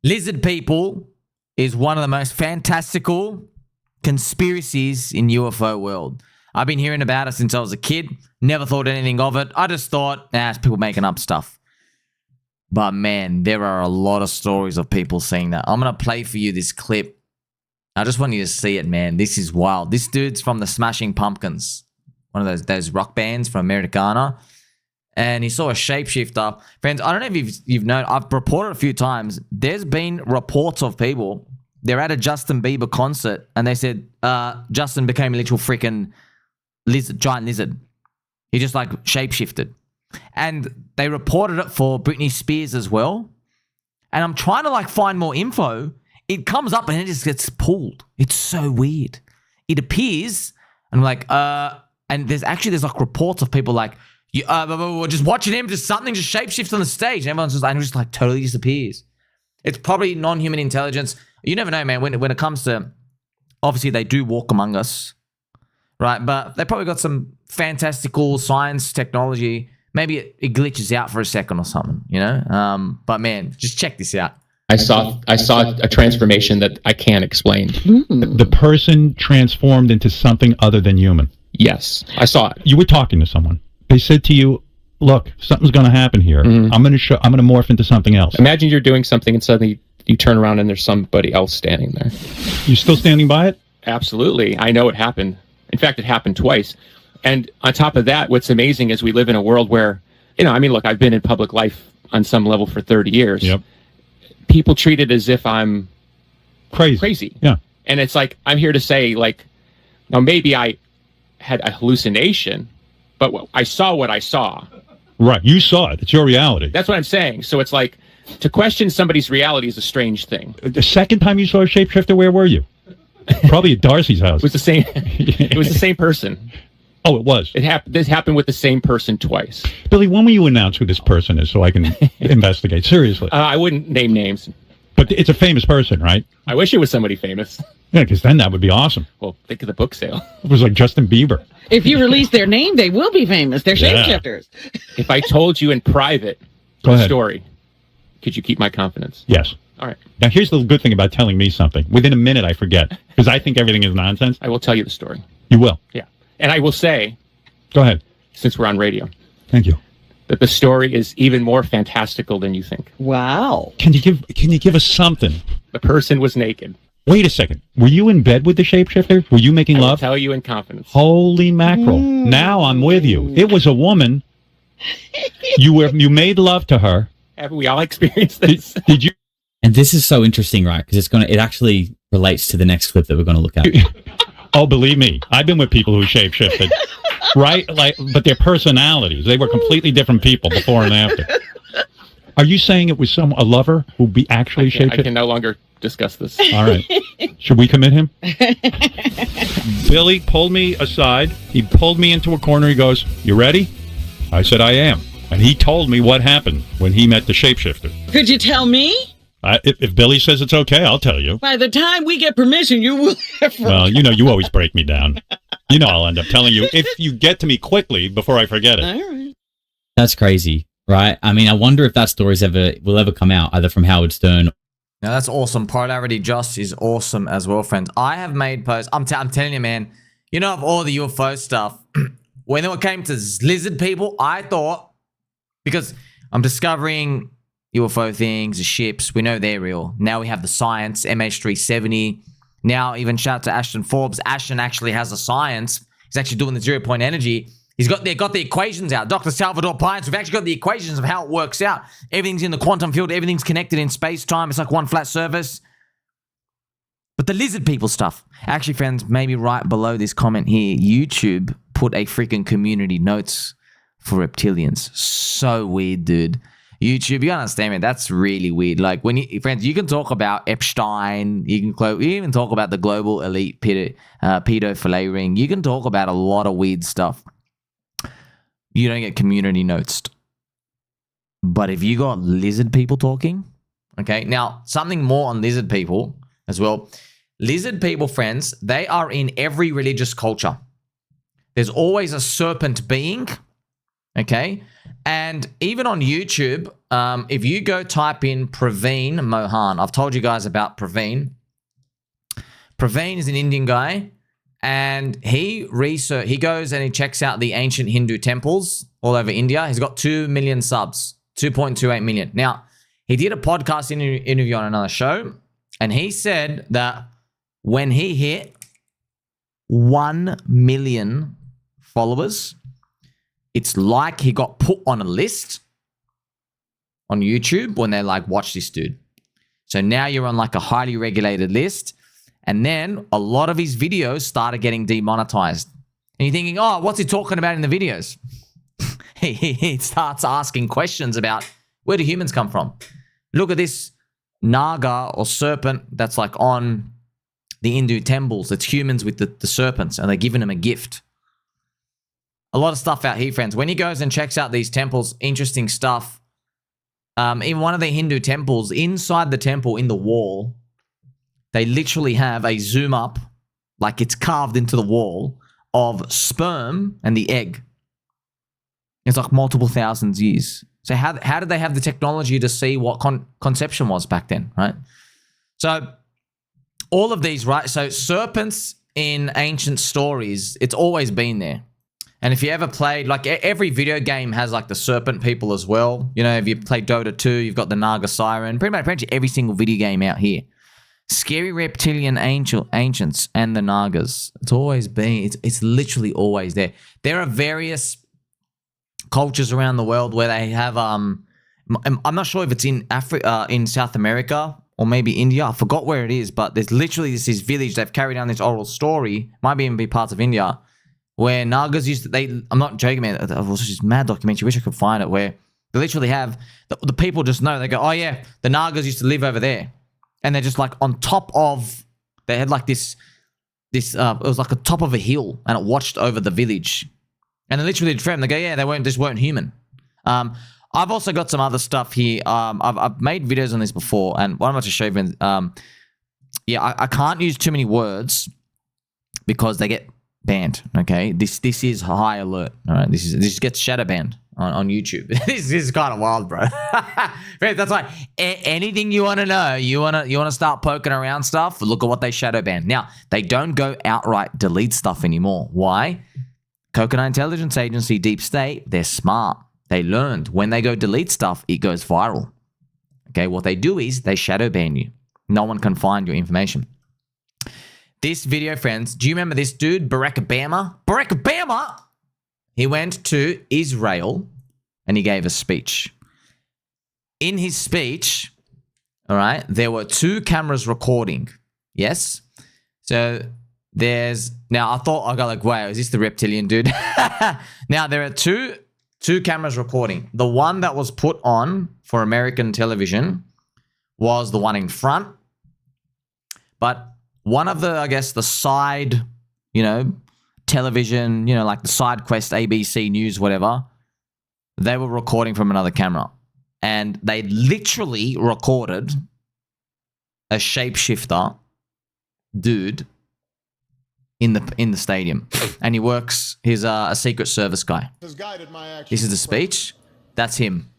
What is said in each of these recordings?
Lizard people is one of the most fantastical conspiracies in UFO world. I've been hearing about it since I was a kid. Never thought anything of it. I just thought, it's people making up stuff. But man, there are a lot of stories of people saying that. I'm going to play for you this clip. I just want you to see it, man. This is wild. This dude's from the Smashing Pumpkins, one of those rock bands from Americana. And he saw a shapeshifter. Friends, I don't know if you've known, I've reported a few times, there's been reports of people, they're at a Justin Bieber concert, and they said Justin became a literal freaking giant lizard. He just like shapeshifted. And they reported it for Britney Spears as well. And I'm trying to like find more info. It comes up and it just gets pulled. It's so weird. It appears, and I'm like, and there's like reports of people like, we're just watching him, just something just shapeshifts on the stage, and everyone's just like totally disappears. It's probably non-human intelligence. You never know, man. When it comes to, obviously they do walk among us, right? But they probably got some fantastical science technology. Maybe it glitches out for a second or something, you know? But man, just check this out. I saw a transformation that I can't explain. The person transformed into something other than human. Yes, I saw it. You were talking to someone. They said to you, "Look, something's going to happen here. I'm going to morph into something else." Imagine you're doing something and suddenly you turn around and there's somebody else standing there. You still standing by it? Absolutely. I know it happened. In fact, it happened twice. And on top of that, what's amazing is we live in a world where, look, I've been in public life on some level for 30 years. Yep. People treat it as if I'm crazy. Yeah. And it's like, I'm here to say, like, now maybe I had a hallucination, but I saw what I saw. Right. You saw it. It's your reality. That's what I'm saying. So it's like, to question somebody's reality is a strange thing. The second time you saw a shapeshifter, where were you? Probably at Darcy's house. It was the same. It was the same person. Oh, it was. This happened with the same person twice. Billy, when will you announce who this person is so I can investigate? Seriously. I wouldn't name names. But it's a famous person, right? I wish it was somebody famous. Yeah, because then that would be awesome. Well, think of the book sale. It was like Justin Bieber. If you release their name, they will be famous. They're shapeshifters. If I told you in private the story, could you keep my confidence? Yes. All right. Now, here's the good thing about telling me something. Within a minute, I forget. Because I think everything is nonsense. I will tell you the story. You will? Yeah. And I will say... Go ahead. Since we're on radio. Thank you. That the story is even more fantastical than you think. Wow. Can you give us something? The person was naked. Wait a second. Were you in bed with the shapeshifter? Were you making love? I will tell you in confidence. Holy mackerel. Now I'm with you. It was a woman. You made love to her. Haven't we all experienced this? Did you? And this is so interesting, right? Because it actually relates to the next clip that we're going to look at. Oh, believe me, I've been with people who shapeshifted, right? But their personalities, they were completely different people before and after. Are you saying it was a lover who actually shapeshifted? I can no longer discuss this. All right. Should we commit him? Billy pulled me aside. He pulled me into a corner. He goes, "You ready?" I said, "I am." And he told me what happened when he met the shapeshifter. Could you tell me? If Billy says it's okay, I'll tell you. By the time we get permission, you will have... Well, you always break me down. I'll end up telling you if you get to me quickly before I forget it. All right. That's crazy, right? I mean, I wonder if that story will ever come out, either from Howard Stern. Now, that's awesome. Polarity Just is awesome as well, friends. I have made posts. I'm telling you, man, of all the UFO stuff, when it came to lizard people, I thought, because I'm discovering UFO things, the ships, we know they're real. Now we have the science, MH370. Now even shout out to Ashton Forbes. Ashton actually has a science. He's actually doing the 0-point energy. They got the equations out. Dr. Salvador Pines, we've actually got the equations of how it works out. Everything's in the quantum field. Everything's connected in space-time. It's like one flat surface. But the lizard people stuff. Actually, friends, maybe right below this comment here, YouTube put a freaking community notes for reptilians. So weird, dude. YouTube, you understand, man, that's really weird. Like, friends, you can talk about Epstein, you can even talk about the global elite pedophile ring. You can talk about a lot of weird stuff. You don't get community notes. But if you got lizard people talking, okay, now something more on lizard people as well. Lizard people, friends, they are in every religious culture. There's always a serpent being, okay? And even on YouTube, if you go type in Praveen Mohan, I've told you guys about Praveen. Praveen is an Indian guy, and he goes and he checks out the ancient Hindu temples all over India. He's got 2 million subs, 2.28 million. Now, he did a podcast interview on another show, and he said that when he hit 1 million followers, it's like he got put on a list on YouTube when they like, watch this dude. So now you're on like a highly regulated list. And then a lot of his videos started getting demonetized. And you're thinking, oh, what's he talking about in the videos? He starts asking questions about, where do humans come from? Look at this naga or serpent that's like on the Hindu temples. It's humans with the serpents, and they're giving him a gift. A lot of stuff out here, friends. When he goes and checks out these temples, interesting stuff. In one of the Hindu temples, inside the temple, in the wall, they literally have a zoom up, like it's carved into the wall, of sperm and the egg. It's like multiple thousands of years. So how did they have the technology to see what conception was back then, right? So all of these, right? So serpents in ancient stories, it's always been there. And if you ever played, like every video game has like the serpent people as well. You know, if you play Dota 2, you've got the Naga Siren. Pretty much every single video game out here. Scary reptilian ancients and the Nagas. It's always been, it's literally always there. There are various cultures around the world where they have, I'm not sure if it's in Africa, in South America, or maybe India. I forgot where it is, but there's literally this village. They've carried down this oral story, might even be parts of India, where Nagas used to, I'm not joking, man, it was just mad documentary, wish I could find it, where they literally have, the people just know, they go, oh yeah, the Nagas used to live over there. And they're just like on top of, they had like this, it was like a top of a hill, and it watched over the village. And they literally did they go, yeah, they weren't human. I've also got some other stuff here. I've made videos on this before, and what I'm about to show you, yeah, I can't use too many words because they get banned. Okay, this is high alert. All right, this gets shadow banned on YouTube. This is kind of wild, bro. That's why anything you want to know, you want to start poking around stuff. Look at what they shadow ban. Now they don't go outright delete stuff anymore. Why? Coconut Intelligence Agency, Deep State, they're smart. They learned when they go delete stuff, it goes viral. Okay, what they do is they shadow ban you. No one can find your information. This video, friends, do you remember this dude, Barrack Obama? Barrack Obama! He went to Israel and he gave a speech. In his speech, all right, there were 2 cameras recording. Yes? So now I thought, I got like, wow, is this the reptilian dude? Now there are two cameras recording. The one that was put on for American television was the one in front. But one of the, I guess, the side, television, like the side quest, ABC News, whatever, they were recording from another camera. And they literally recorded a shapeshifter dude in the stadium. And he works, he's a Secret Service guy. This is the speech. That's him.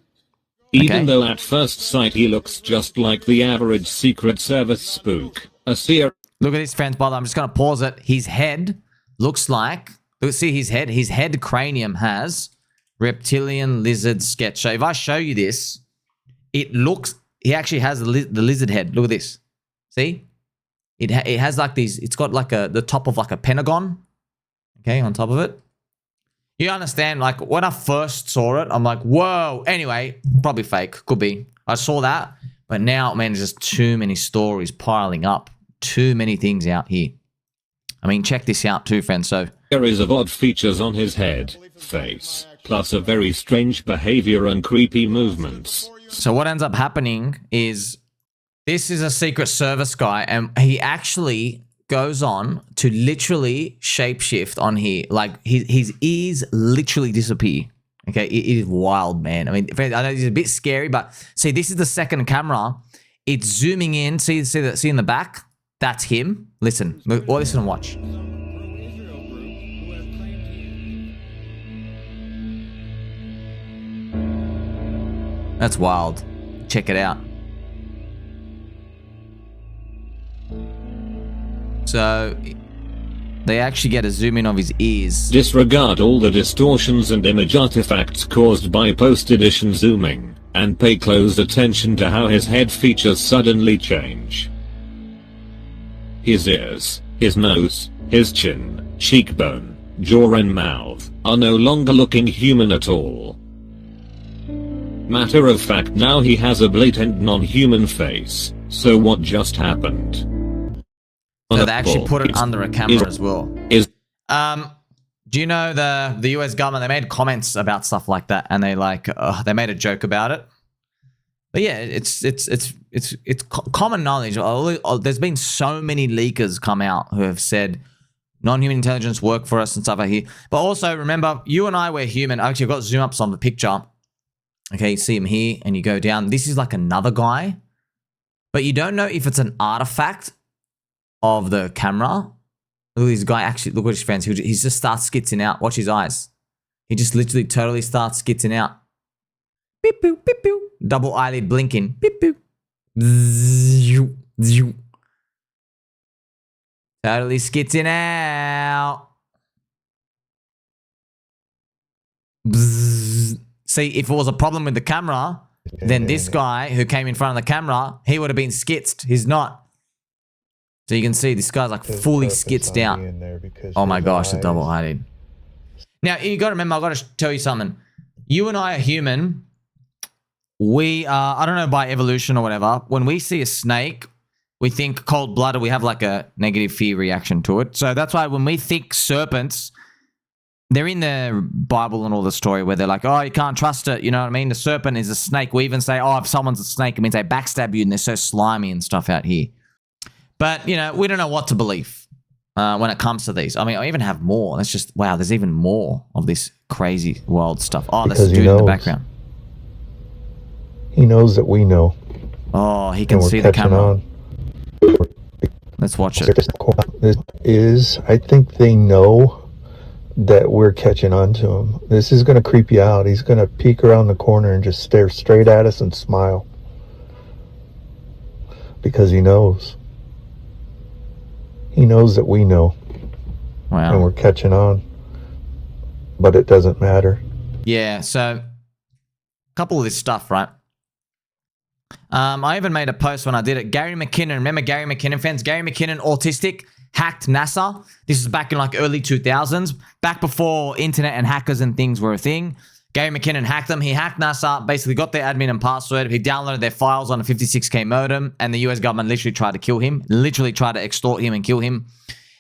Even though at first sight he looks just like the average Secret Service spook. Look at this, friends, brother. I'm just going to pause it. His head looks like, see his head? His head cranium has reptilian lizard sketch. So if I show you this, it looks, he actually has the lizard head. Look at this. See? It has like these, it's got like the top of like a pentagon. Okay, on top of it. You understand, like when I first saw it, I'm like, whoa. Anyway, probably fake. Could be. I saw that. But now, man, there's just too many stories piling up. Too many things out here. I mean, check this out too, friends. So, series of odd features on his head, face, plus a very strange behavior and creepy movements. So what ends up happening is this is a Secret Service guy, and he actually goes on to literally shapeshift on here. Like his ears literally disappear. Okay, it is wild, man. I mean, I know it's a bit scary, but see, this is the second camera. It's zooming in. See in the back? That's him. Listen, or listen and watch. That's wild. Check it out. So they actually get a zoom in of his ears. Disregard all the distortions and image artifacts caused by post-edition zooming, and pay close attention to how his head features suddenly change. His ears, his nose, his chin, cheekbone, jaw and mouth are no longer looking human at all. Matter of fact, now he has a blatant non-human face. So what just happened? So they actually put it under a camera as well. Do you know the US government? They made comments about stuff like that, and they made a joke about it. But yeah, it's common knowledge. There's been so many leakers come out who have said non-human intelligence work for us and stuff like here. But also remember, you and I were human. Actually, I've got zoom ups on the picture. Okay, you see him here, and you go down. This is like another guy, but you don't know if it's an artifact of the camera. Look at this guy. Actually, look at his friends. He just starts skitzing out. Watch his eyes. He just literally totally starts skitzing out. Beep, boop, beep, boop. Double eyelid blinking. Beep, boop. Zzz, zzz. Totally skitzing out. Bzzz. See, if it was a problem with the camera, then this guy who came in front of the camera, he would have been skitzed. He's not. So you can see this guy's like fully skitzed out. Oh my gosh, the double eyelid. Now, you got to remember, I got to tell you something. You and I are human. We are, I don't know, by evolution or whatever, when we see a snake, we think cold-blooded, we have like a negative fear reaction to it. So that's why when we think serpents, they're in the Bible and all the story where they're like, oh, you can't trust it. You know what I mean? The serpent is a snake. We even say, oh, if someone's a snake, it means they backstab you and they're so slimy and stuff out here. But, you know, we don't know what to believe when it comes to these. I mean, I even have more. That's just, wow, there's even more of this crazy wild stuff. Oh, there's a dude in the background. He knows that we know. Oh, he can see the camera. Let's watch it. I think they know that we're catching on to him. This is going to creep you out. He's going to peek around the corner and just stare straight at us and smile. Because he knows. He knows that we know. Wow. And we're catching on. But it doesn't matter. Yeah, so a couple of this stuff, right? I even made a post when I did it. Gary McKinnon, remember Gary McKinnon fans? Gary McKinnon, autistic, hacked NASA. This is back in like early 2000s, back before internet and hackers and things were a thing. Gary McKinnon hacked them. He hacked NASA, basically got their admin and password. He downloaded their files on a 56K modem, and the US government literally tried to kill him, literally tried to extort him and kill him.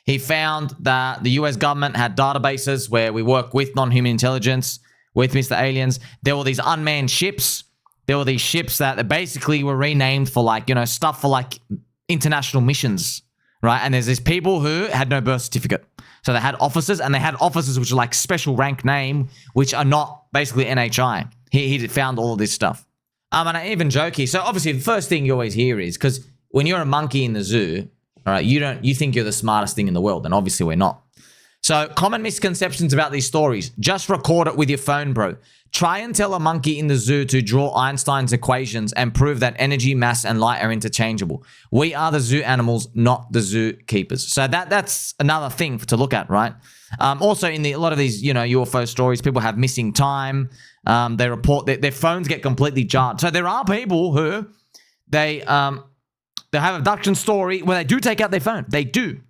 He found that the US government had databases where we work with non-human intelligence, with Mr. Aliens. There were these unmanned ships. There were these ships that basically were renamed for like, you know, stuff for like international missions, right? And there's these people who had no birth certificate. So they had officers, and they had officers which are like special rank name, which are not basically NHI. He found all of this stuff. And I even joke here. So obviously the first thing you always hear is, because when you're a monkey in the zoo, all right, you think you're the smartest thing in the world, and obviously we're not. So common misconceptions about these stories. Just record it with your phone, bro. Try and tell a monkey in the zoo to draw Einstein's equations and prove that energy, mass, and light are interchangeable. We are the zoo animals, not the zoo keepers. So that's another thing to look at, right? Also, in a lot of these, you know, UFO stories, people have missing time. They report their phones get completely jarred. So there are people who they have abduction story where they do take out their phone. They do.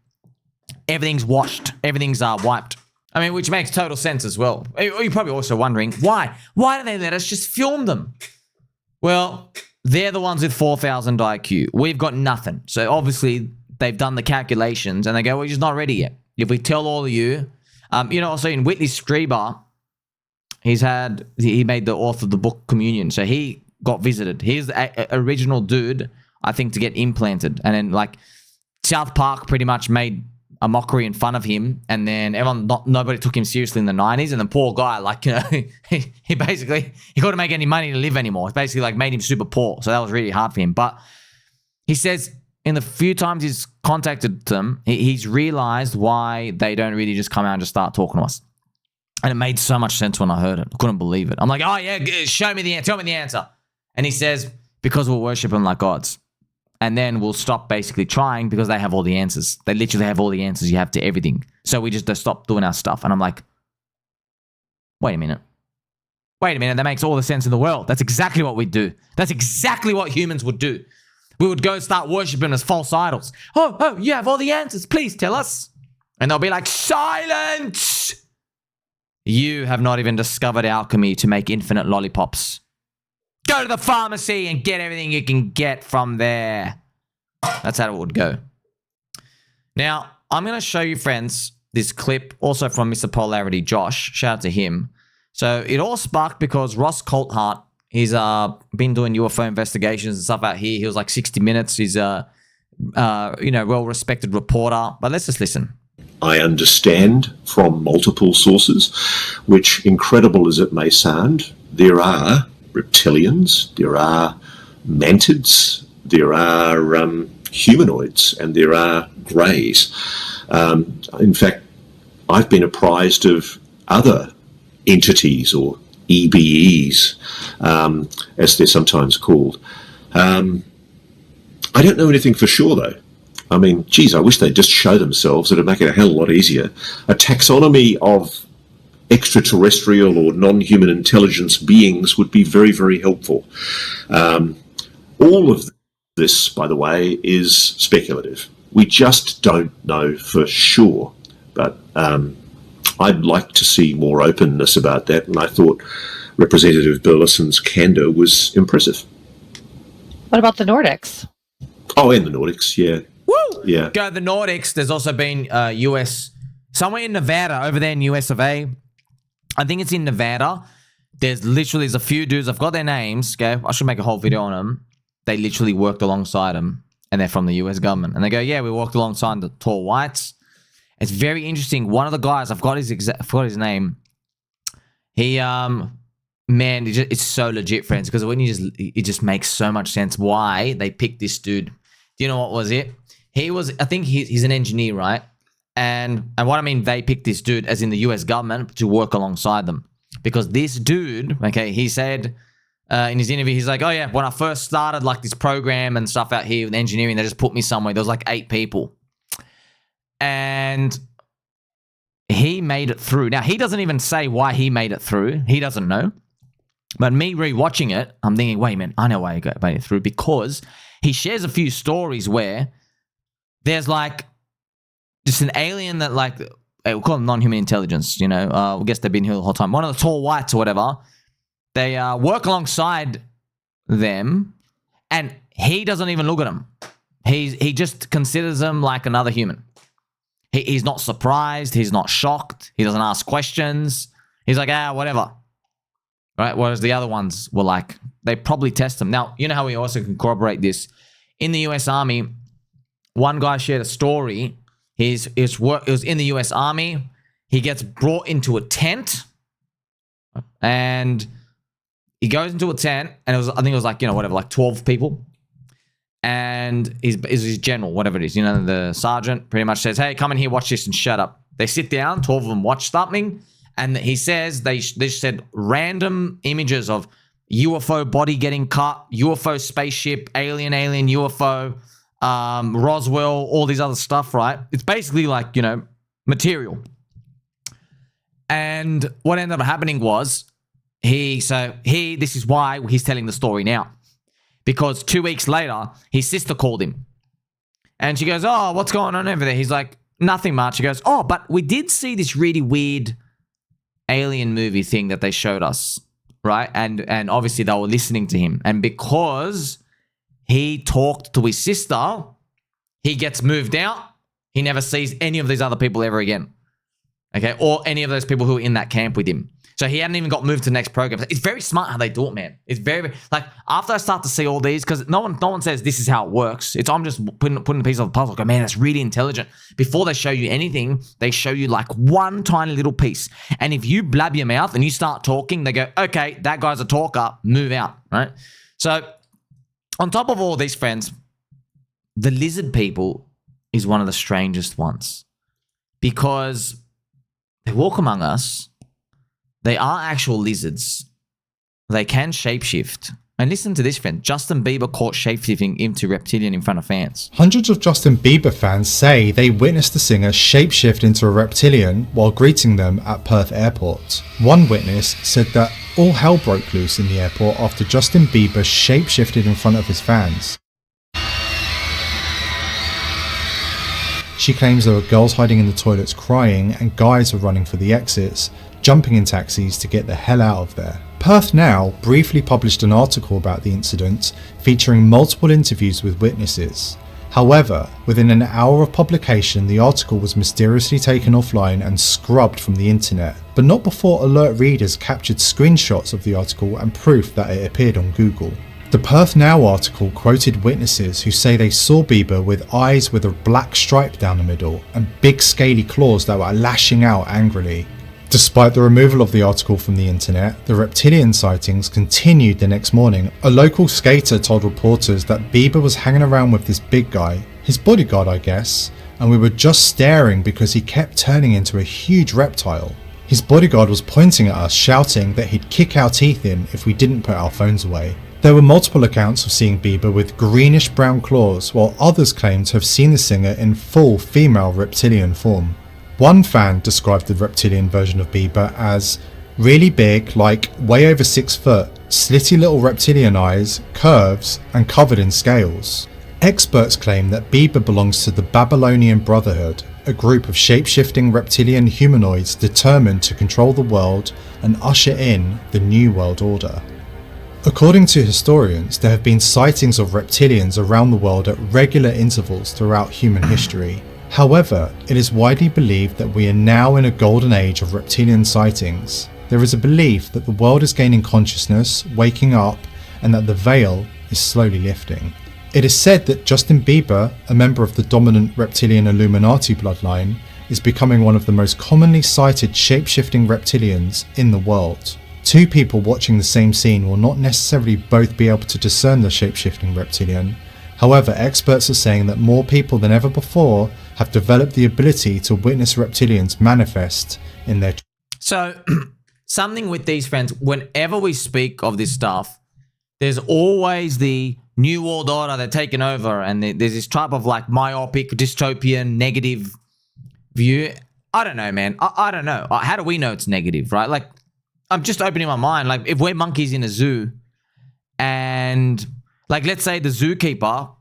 Everything's washed. Everything's wiped. I mean, which makes total sense as well. You're probably also wondering, why? Why do they let us just film them? Well, they're the ones with 4,000 IQ. We've got nothing. So obviously, they've done the calculations, and they go, we're just not ready yet. If we tell all of you, you know, also in Whitley Strieber, he made the author of the book Communion. So he got visited. He's the original dude, I think, to get implanted. And then, like, South Park pretty much made a mockery in fun of him, and then nobody took him seriously in the 90s, and the poor guy, like, you know, he basically, he couldn't make any money to live anymore. It's basically like made him super poor, so that was really hard for him. But he says in the few times he's contacted them, he's realized why they don't really just come out and just start talking to us. And it made so much sense when I heard it. I couldn't believe it. I'm like, oh yeah, show me the answer, tell me the answer. And he says, because we'll worship them like gods. And then we'll stop basically trying because they have all the answers. They literally have all the answers you have to everything. So we just stop doing our stuff. And I'm like, wait a minute. That makes all the sense in the world. That's exactly what we'd do. That's exactly what humans would do. We would go start worshiping as false idols. Oh, you have all the answers. Please tell us. And they'll be like, silence! You have not even discovered alchemy to make infinite lollipops. Go to the pharmacy and get everything you can get from there. That's how it would go. Now, I'm going to show you, friends, this clip also from Mr. Polarity, Josh. Shout out to him. So it all sparked because Ross Coulthart, he's been doing UFO investigations and stuff out here. He was like 60 Minutes. He's a well-respected reporter. But let's just listen. I understand from multiple sources, which, incredible as it may sound, there are reptilians, there are mantids, there are humanoids, and there are greys. In fact, I've been apprised of other entities, or EBEs, as they're sometimes called. I don't know anything for sure, though. I mean, geez, I wish they'd just show themselves. It'd make it a hell of a lot easier. A taxonomy of extraterrestrial or non-human intelligence beings would be very, very helpful. All of this, by the way, is speculative. We just don't know for sure. But I'd like to see more openness about that, and I thought Representative Burleson's candour was impressive. What about the Nordics? Oh, and the Nordics, yeah. Woo! Yeah. Go to the Nordics. There's also been US, somewhere in Nevada, over there in US of A. I think it's in Nevada. There's a few dudes. I've got their names. Okay, I should make a whole video on them. They literally worked alongside them, and they're from the US government. And they go, yeah, we walked alongside the tall whites. It's very interesting. One of the guys, I forgot his name. He, man, it's so legit, friends, because when it just makes so much sense why they picked this dude. Do you know what was it? I think he's an engineer, right? And what I mean, they picked this dude, as in the US government, to work alongside them. Because this dude, okay, he said in his interview, he's like, oh yeah, when I first started like this program and stuff out here with engineering, they just put me somewhere. There was like 8 people. And he made it through. Now, he doesn't even say why he made it through. He doesn't know. But me rewatching it, I'm thinking, wait a minute, I know why he made it through. Because he shares a few stories where there's like just an alien that like, we'll call them non-human intelligence, you know. I guess they've been here the whole time. One of the tall whites or whatever, they work alongside them, and he doesn't even look at them. He just considers them like another human. He's not surprised. He's not shocked. He doesn't ask questions. He's like, whatever. Right? Whereas the other ones were like, they probably test them. Now, you know how we also can corroborate this? In the US Army, one guy shared a story. It was in the US Army. He gets brought into a tent, and he goes into a tent, and I think it was like, like 12 people. And he's his general, whatever it is, the sergeant pretty much says, hey, come in here, watch this, and shut up. They sit down, 12 of them watch something, and he says they said random images of UFO body getting cut, UFO spaceship, alien UFO, Roswell, all these other stuff, right? It's basically like, material. And what ended up happening was, this is why he's telling the story now. Because 2 weeks later, his sister called him. And she goes, oh, what's going on over there? He's like, nothing much. She goes, oh, but we did see this really weird alien movie thing that they showed us, right? And obviously they were listening to him. And because he talked to his sister, he gets moved out. He never sees any of these other people ever again. Okay? Or any of those people who were in that camp with him. So he hadn't even got moved to the next program. It's very smart how they do it, man. It's very, like, after I start to see all these, because no one says this is how it works. I'm just putting a piece of the puzzle. Go, man, that's really intelligent. Before they show you anything, they show you like one tiny little piece. And if you blab your mouth and you start talking, they go, okay, that guy's a talker, move out, right? So on top of all these, friends, the lizard people is one of the strangest ones because they walk among us. They are actual lizards. They can shapeshift. And listen to this, friend. Justin Bieber caught shapeshifting into Reptilian in front of fans. Hundreds of Justin Bieber fans say they witnessed the singer shapeshift into a reptilian while greeting them at Perth Airport. One witness said that all hell broke loose in the airport after Justin Bieber shapeshifted in front of his fans. She claims there were girls hiding in the toilets crying and guys were running for the exits, jumping in taxis to get the hell out of there. Perth Now briefly published an article about the incident featuring multiple interviews with witnesses. However, within an hour of publication, the article was mysteriously taken offline and scrubbed from the internet, but not before alert readers captured screenshots of the article and proof that it appeared on Google. The Perth Now article quoted witnesses who say they saw Bieber with eyes with a black stripe down the middle and big scaly claws that were lashing out angrily. Despite the removal of the article from the internet, the reptilian sightings continued the next morning. A local skater told reporters that Bieber was hanging around with this big guy, his bodyguard I guess, and we were just staring because he kept turning into a huge reptile. His bodyguard was pointing at us, shouting that he'd kick our teeth in if we didn't put our phones away. There were multiple accounts of seeing Bieber with greenish brown claws, while others claimed to have seen the singer in full female reptilian form. One fan described the reptilian version of Bieber as really big, like way over 6 foot, slitty little reptilian eyes, curves, and covered in scales. Experts claim that Bieber belongs to the Babylonian Brotherhood, a group of shape-shifting reptilian humanoids determined to control the world and usher in the New World Order. According to historians, there have been sightings of reptilians around the world at regular intervals throughout human history. However, it is widely believed that we are now in a golden age of reptilian sightings. There is a belief that the world is gaining consciousness, waking up, and that the veil is slowly lifting. It is said that Justin Bieber, a member of the dominant reptilian Illuminati bloodline, is becoming one of the most commonly sighted shape-shifting reptilians in the world. Two people watching the same scene will not necessarily both be able to discern the shape-shifting reptilian. However, experts are saying that more people than ever before have developed the ability to witness reptilians manifest in their... So, something with these friends, whenever we speak of this stuff, there's always the New World Order, they're taking over, and there's this type of like myopic, dystopian, negative view. I don't know, man. I don't know. How do we know it's negative, right? Like, I'm just opening my mind. Like, if we're monkeys in a zoo and, like, let's say the zookeeper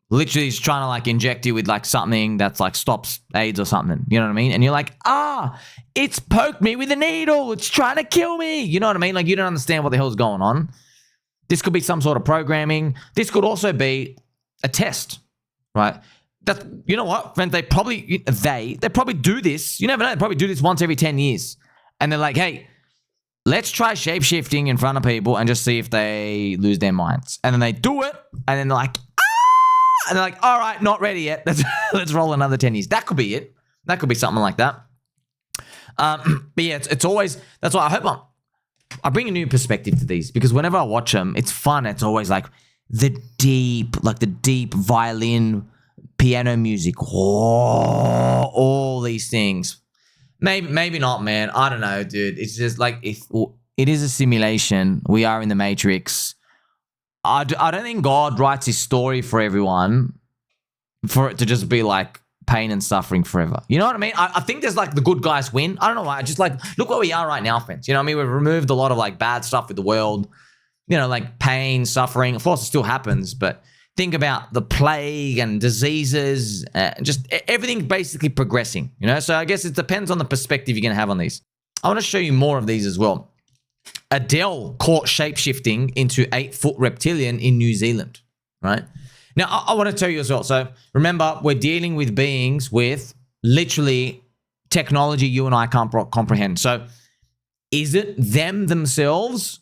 literally is trying to, like, inject you with, like, something that's, like, stops AIDS or something. You know what I mean? And you're like, it's poked me with a needle. It's trying to kill me. You know what I mean? Like, you don't understand what the hell's going on. This could be some sort of programming. This could also be a test, right? That's, you know what, friends? They probably do this. You never know. They probably do this once every 10 years. And they're like, hey, let's try shape-shifting in front of people and just see if they lose their minds. And then they do it, and then they're like, and they're like, all right, not ready yet. Let's roll another 10 years. That could be it. That could be something like that. But yeah, it's always, that's why I hope I bring a new perspective to these, because whenever I watch them, it's fun. It's always like the deep violin, piano music, all these things. Maybe not, man. I don't know, dude. It's just like, if it is a simulation, we are in the Matrix. I don't think God writes his story for everyone for it to just be like pain and suffering forever. You know what I mean? I think there's like the good guys win. I don't know why. I just like, look where we are right now, friends. You know what I mean? We've removed a lot of like bad stuff with the world, you know, like pain, suffering. Of course, it still happens, but think about the plague and diseases, just everything basically progressing, you know? So I guess it depends on the perspective you're going to have on these. I want to show you more of these as well. Adele caught shape-shifting into 8-foot reptilian in New Zealand, right? Now, I want to tell you as well. So remember, we're dealing with beings with literally technology you and I can't comprehend. So is it them themselves?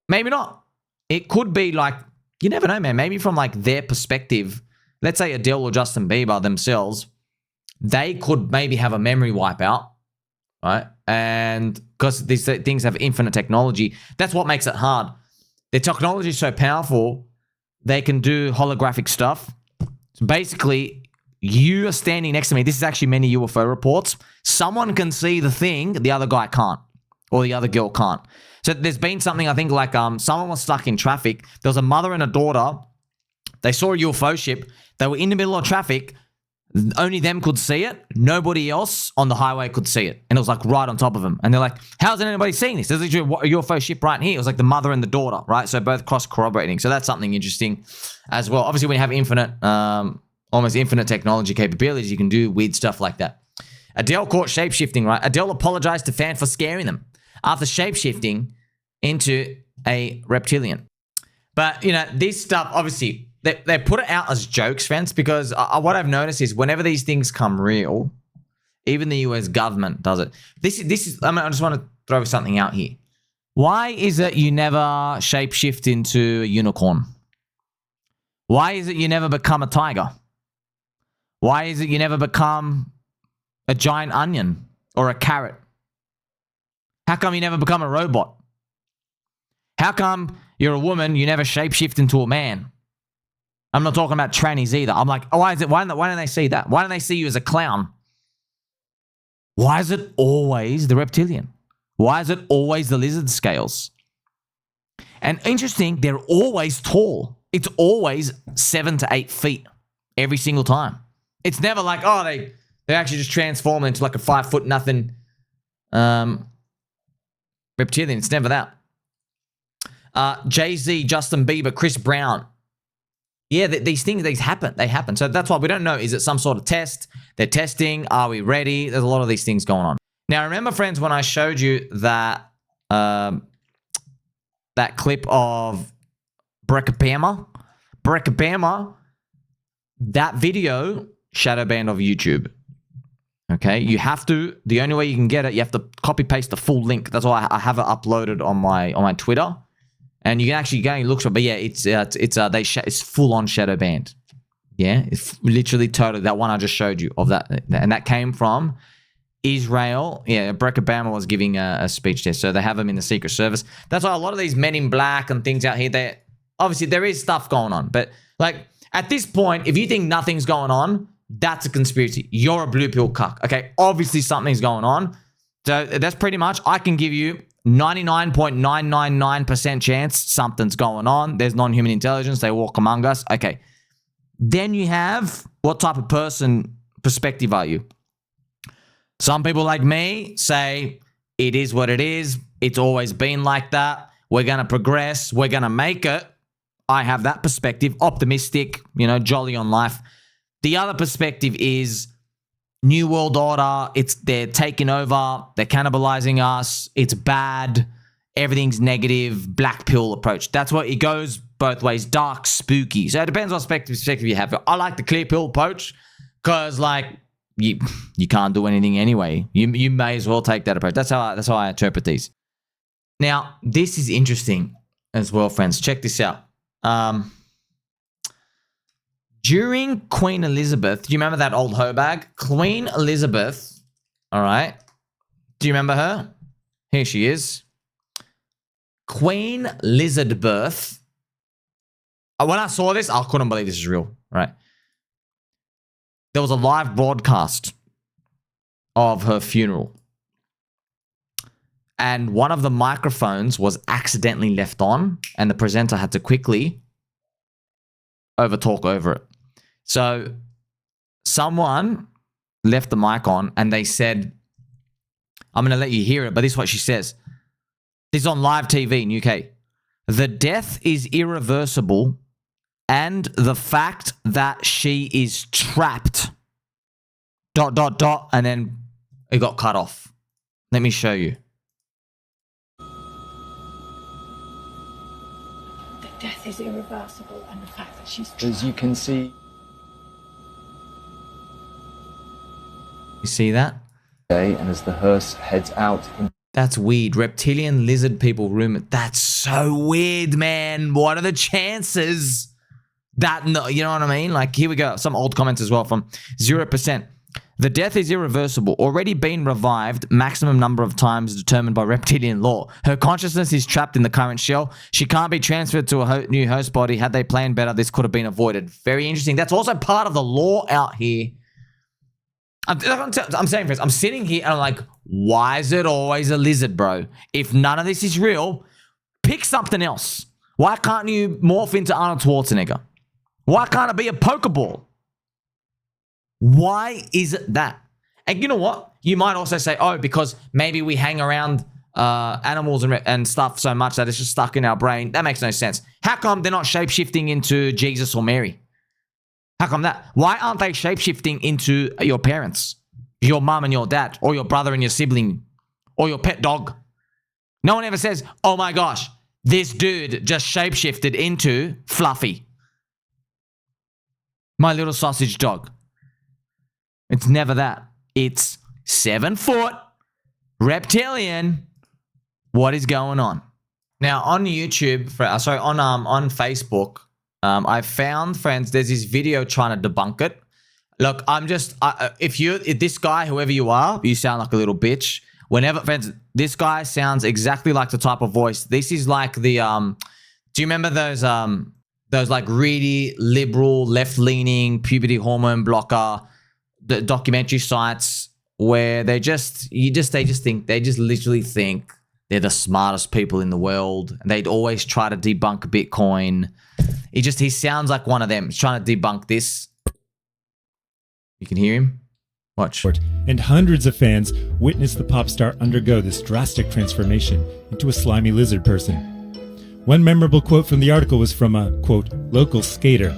Maybe not. It could be like, you never know, man. Maybe from like their perspective, let's say Adele or Justin Bieber themselves, they could maybe have a memory wipeout, right? And because these things have infinite technology, that's what makes it hard. Their technology is so powerful, they can do holographic stuff. So basically, you are standing next to me. This is actually many UFO reports. Someone can see the thing, the other guy can't, or the other girl can't. So there's been something, I think, like someone was stuck in traffic. There was a mother and a daughter. They saw a UFO ship. They were in the middle of traffic. Only them could see it. Nobody else on the highway could see it. And it was like right on top of them. And they're like, how's anybody seeing this? There's literally a UFO ship right here. It was like the mother and the daughter, right? So both cross-corroborating. So that's something interesting as well. Obviously, when you have infinite, almost infinite technology capabilities, you can do weird stuff like that. Adele caught shapeshifting, right? Adele apologized to fans for scaring them after shapeshifting into a reptilian. But, you know, this stuff, obviously, they put it out as jokes, friends, because what I've noticed is whenever these things come real, even the US government does it. This is. I just want to throw something out here. Why is it you never shapeshift into a unicorn? Why is it you never become a tiger? Why is it you never become a giant onion or a carrot? How come you never become a robot? How come you're a woman, you never shapeshift into a man? I'm not talking about trannies either. I'm like, oh, why don't they see that? Why don't they see you as a clown? Why is it always the reptilian? Why is it always the lizard scales? And interesting, they're always tall. It's always 7 to 8 feet every single time. It's never like, oh, they actually just transform into like a 5 foot nothing reptilian. It's never that. Jay-Z, Justin Bieber, Chris Brown. Yeah, these things, they happen. So that's why we don't know. Is it some sort of test? They're testing. Are we ready? There's a lot of these things going on. Now, remember, friends, when I showed you that that clip of Barrack Obama, that video shadow banned off YouTube. Okay, you have to. The only way you can get it, you have to copy paste the full link. That's why I have it uploaded on my Twitter. And you can actually go and look for it. But yeah, it's full on shadow banned. Yeah, it's literally totally that one I just showed you of that, and that came from Israel. Yeah, Barrack Obama was giving a speech there, so they have him in the Secret Service. That's why a lot of these Men in Black and things out here, they obviously there is stuff going on, but like at this point, if you think nothing's going on, that's a conspiracy. You're a blue pill cuck. Okay, obviously something's going on. So that's pretty much. I can give you 99.999% chance something's going on. There's non-human intelligence. They walk among us. Okay. Then you have, what type of person perspective are you? Some people like me say, it is what it is. It's always been like that. We're going to progress. We're going to make it. I have that perspective. Optimistic, jolly on life. The other perspective is New World Order. They're taking over. They're cannibalizing us. It's bad. Everything's negative. Black pill approach. That's what it goes both ways. Dark, spooky. So it depends on perspective you have. I like the clear pill approach because, like, you can't do anything anyway. You may as well take that approach. That's how I interpret these. Now, this is interesting as well, friends. Check this out. During Queen Elizabeth, do you remember that old hoe bag? Queen Elizabeth, all right. Do you remember her? Here she is. Queen Lizard Birth. When I saw this, I couldn't believe this is real, right? There was a live broadcast of her funeral. And one of the microphones was accidentally left on, and the presenter had to quickly overtalk over it. So someone left the mic on and they said, I'm going to let you hear it, but this is what she says. This is on live TV in UK. The death is irreversible and the fact that she is trapped, ... and then it got cut off. Let me show you. The death is irreversible and the fact that she's trapped. As you can see. You see that? And as the hearse heads out. That's weird. Reptilian lizard people room. That's so weird, man. What are the chances that, no, you know what I mean? Like, here we go. Some old comments as well from 0%. The death is irreversible. Already been revived. Maximum number of times determined by reptilian law. Her consciousness is trapped in the current shell. She can't be transferred to a new host body. Had they planned better, this could have been avoided. Very interesting. That's also part of the law out here. I'm saying, friends, I'm sitting here and I'm like, why is it always a lizard, bro? If none of this is real, pick something else. Why can't you morph into Arnold Schwarzenegger? Why can't it be a Pokeball? Why is it that? And you know what? You might also say, oh, because maybe we hang around animals and stuff so much that it's just stuck in our brain. That makes no sense. How come they're not shape-shifting into Jesus or Mary? How come that? Why aren't they shape-shifting into your parents, your mum and your dad, or your brother and your sibling, or your pet dog? No one ever says, oh my gosh, this dude just shape-shifted into Fluffy, my little sausage dog. It's never that. It's 7 foot, reptilian. What is going on? Now on YouTube, on Facebook, I found, friends, there's this video trying to debunk it. Look, I'm just, if this guy, whoever you are, you sound like a little bitch. Whenever, friends, this guy sounds exactly like the type of voice. This is like the, do you remember those like really liberal, left-leaning, puberty hormone blocker, the documentary sites where they just literally think they're the smartest people in the world. And they'd always try to debunk Bitcoin. He sounds like one of them. He's trying to debunk this. You can hear him. Watch. And hundreds of fans witnessed the pop star undergo this drastic transformation into a slimy lizard person. One memorable quote from the article was from a, quote, local skater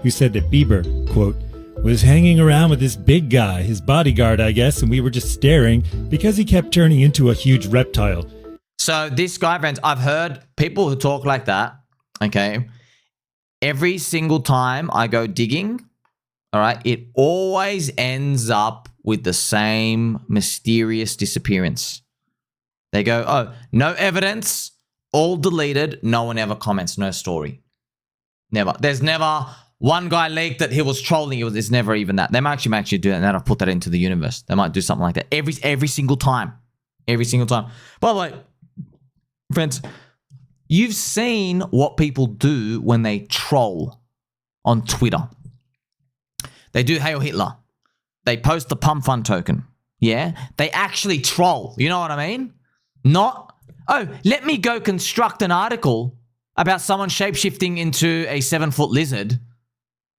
who said that Bieber, quote, was hanging around with this big guy, his bodyguard, I guess, and we were just staring because he kept turning into a huge reptile. So this guy, friends, I've heard people who talk like that, okay, every single time I go digging, all right, it always ends up with the same mysterious disappearance. They go, oh, no evidence, all deleted, no one ever comments, no story. Never. There's never one guy leaked that he was trolling. It's never even that. They might actually do that and that'll put that into the universe. They might do something like that every single time. Every single time. By the way, friends, you've seen what people do when they troll on Twitter. They do Hail Hitler. They post the pump fund token. Yeah? They actually troll. You know what I mean? Not, oh, let me go construct an article about someone shape-shifting into a 7-foot lizard.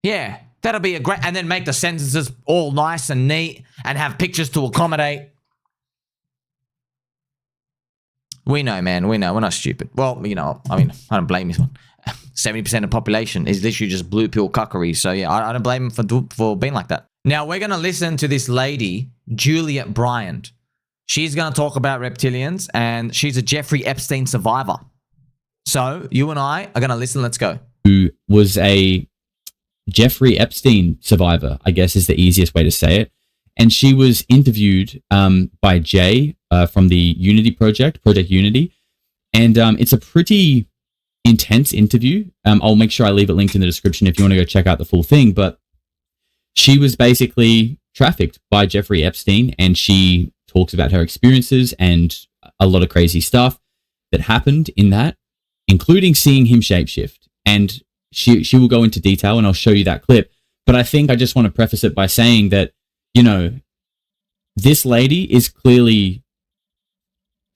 Yeah, that'll be a great, and then make the sentences all nice and neat and have pictures to accommodate. We know, man. We know. We're not stupid. Well, you know, I mean, I don't blame this one. 70% of the population is literally just blue pill cuckery. So yeah, I don't blame him for being like that. Now we're going to listen to this lady, Juliette Bryant. She's going to talk about reptilians and she's a Jeffrey Epstein survivor. So you and I are going to listen. Let's go. Who was a Jeffrey Epstein survivor, I guess is the easiest way to say it. And she was interviewed by Jay from the Unity Project Unity. And it's a pretty intense interview. I'll make sure I leave it linked in the description if you want to go check out the full thing. But she was basically trafficked by Jeffrey Epstein, and she talks about her experiences and a lot of crazy stuff that happened in that, including seeing him shapeshift. And she will go into detail, and I'll show you that clip. But I think I just want to preface it by saying that, you know, this lady is clearly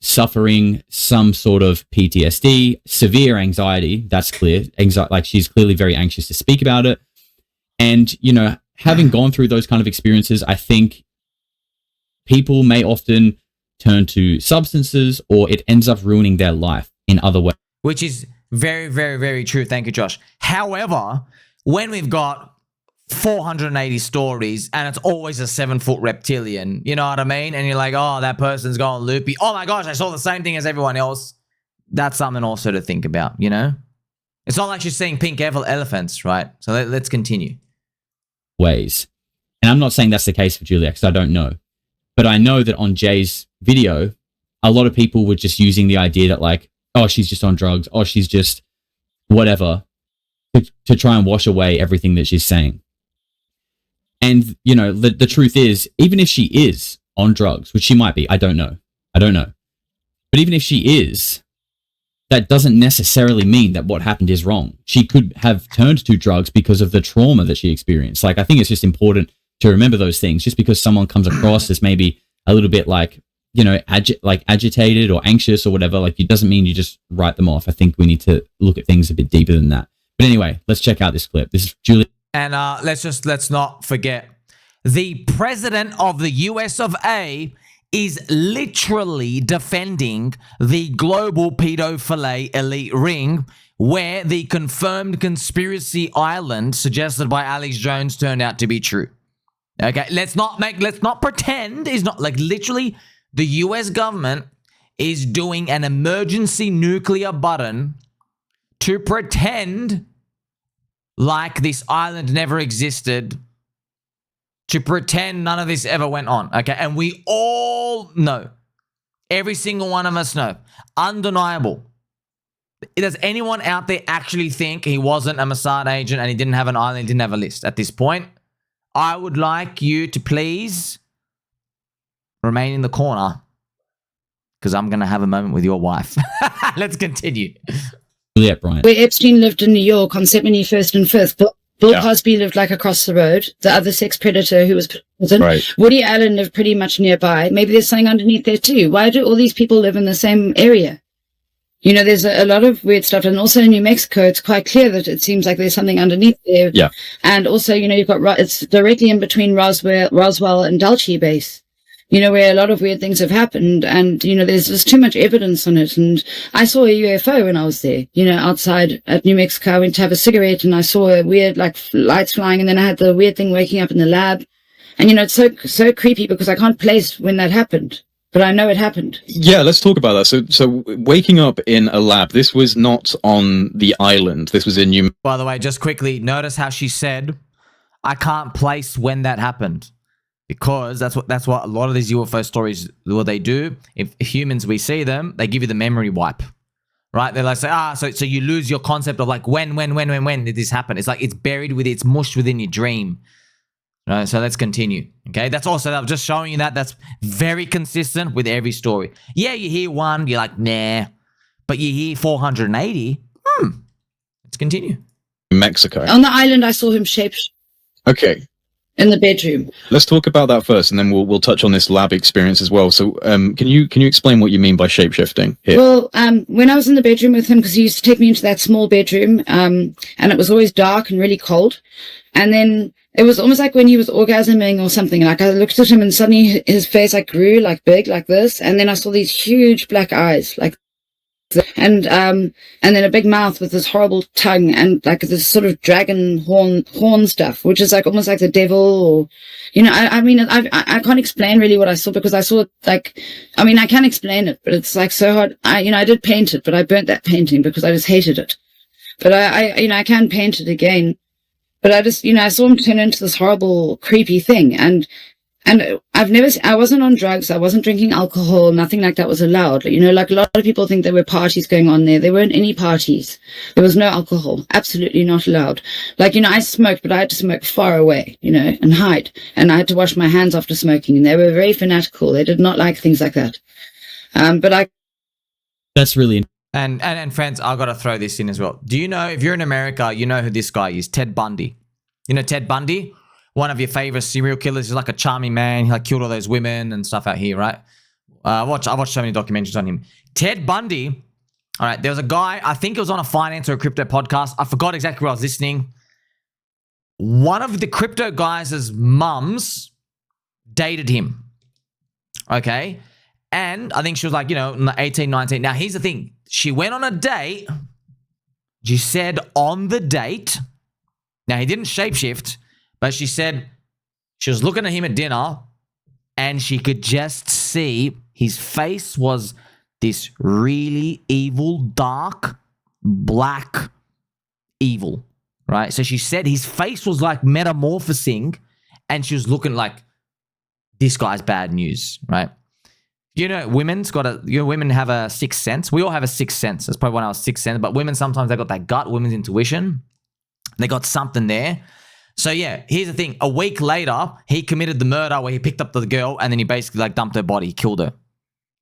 suffering some sort of PTSD, severe anxiety. That's clear. Like she's clearly very anxious to speak about it. And, you know, having gone through those kind of experiences, I think people may often turn to substances, or it ends up ruining their life in other ways. Which is very, very, very true. Thank you, Josh. However, when we've got 480 stories and it's always a 7-foot reptilian, you know what I mean? And you're like, oh, that person's going loopy. Oh my gosh, I saw the same thing as everyone else. That's something also to think about, you know? It's not like she's seeing pink elephants, right? So let's continue. Ways. And I'm not saying that's the case for Juliette, because I don't know. But I know that on Jay's video, a lot of people were just using the idea that like, oh, she's just on drugs, or she's just whatever, to try and wash away everything that she's saying. And, you know, the truth is, even if she is on drugs, which she might be, I don't know. But even if she is, that doesn't necessarily mean that what happened is wrong. She could have turned to drugs because of the trauma that she experienced. Like, I think it's just important to remember those things. Just because someone comes across as maybe a little bit like, you know, agitated or anxious or whatever, like, it doesn't mean you just write them off. I think we need to look at things a bit deeper than that. But anyway, let's check out this clip. This is Juliette. And let's not forget, the president of the US of A is literally defending the global pedophilia elite ring, where the confirmed conspiracy island suggested by Alex Jones turned out to be true. Okay, let's not pretend it's not, like, literally the US government is doing an emergency nuclear button to pretend like this island never existed, to pretend none of this ever went on, okay? And we all know, every single one of us know, undeniable. Does anyone out there actually think he wasn't a Mossad agent and he didn't have an island, he didn't have a list at this point? I would like you to please remain in the corner, because I'm going to have a moment with your wife. Let's continue. Juliette, Bryant. Where Epstein lived in New York on 71st and 5th, Bill Cosby lived like across the road, the other sex predator who was prison. Right. Woody Allen lived pretty much nearby. Maybe there's something underneath there too. Why do all these people live in the same area? You know, there's a lot of weird stuff. And also in New Mexico, it's quite clear that it seems like there's something underneath there. Yeah. And also, you know, you've got, it's directly in between Roswell and Dulce base, you know, where a lot of weird things have happened. And, you know, there's too much evidence on it. And I saw a UFO when I was there, you know, outside at New Mexico. I went to have a cigarette and I saw a weird, like, lights flying. And then I had the weird thing waking up in the lab. And, you know, it's so creepy because I can't place when that happened. But I know it happened. Yeah, let's talk about that. So waking up in a lab, this was not on the island. This was in New... By the way, just quickly, notice how she said, I can't place when that happened. Because that's what a lot of these UFO stories, what they do. If humans, we see them, they give you the memory wipe. Right? They're like, so you lose your concept of like, when did this happen? It's like, it's buried with it's mushed within your dream. Right, so let's continue. Okay, that's also, I'm just showing you that's very consistent with every story. Yeah, you hear one, you're like, nah, but you hear 480. Let's continue. Mexico. On the island, I saw him shape. Okay. In the bedroom. Let's talk about that first, and then we'll touch on this lab experience as well. So, can you explain what you mean by shapeshifting here? Well, when I was in the bedroom with him, because he used to take me into that small bedroom, and it was always dark and really cold, and then it was almost like when he was orgasming or something. Like I looked at him and suddenly his face like grew like big like this, and then I saw these huge black eyes like. And then a big mouth with this horrible tongue and like this sort of dragon horn stuff, which is like almost like the devil, or, you know, I mean, I can't explain really what I saw, because I saw like, I mean, I can explain it, but it's like so hard. I did paint it, but I burnt that painting because I just hated it. But I can paint it again, but I just, I saw him turn into this horrible, creepy thing. And I wasn't on drugs. I wasn't drinking alcohol. Nothing like that was allowed. You know, like a lot of people think there were parties going on there. There weren't any parties. There was no alcohol. Absolutely not allowed. Like, I smoked, but I had to smoke far away, and hide. And I had to wash my hands after smoking. And they were very fanatical. They did not like things like that. That's really... And friends, I've got to throw this in as well. Do you know, if you're in America, you know who this guy is? Ted Bundy. You know Ted Bundy? One of your favorite serial killers. He's like a charming man. He like killed all those women and stuff out here, right? I watched so many documentaries on him. Ted Bundy. All right, there was a guy, I think it was on a finance or a crypto podcast. I forgot exactly where I was listening. One of the crypto guys' mums dated him. Okay? And I think she was like, 18, 19. Now, here's the thing. She went on a date. She said on the date. Now, he didn't shapeshift. But she said she was looking at him at dinner and she could just see his face was this really evil, dark, black evil, right? So she said his face was like metamorphosing and she was looking like, this guy's bad news, right? Women have a sixth sense. We all have a sixth sense. That's probably when I was sixth sense. But women, sometimes they got that gut, women's intuition. They got something there. So yeah, here's the thing. A week later, he committed the murder where he picked up the girl and then he basically like dumped her body, killed her.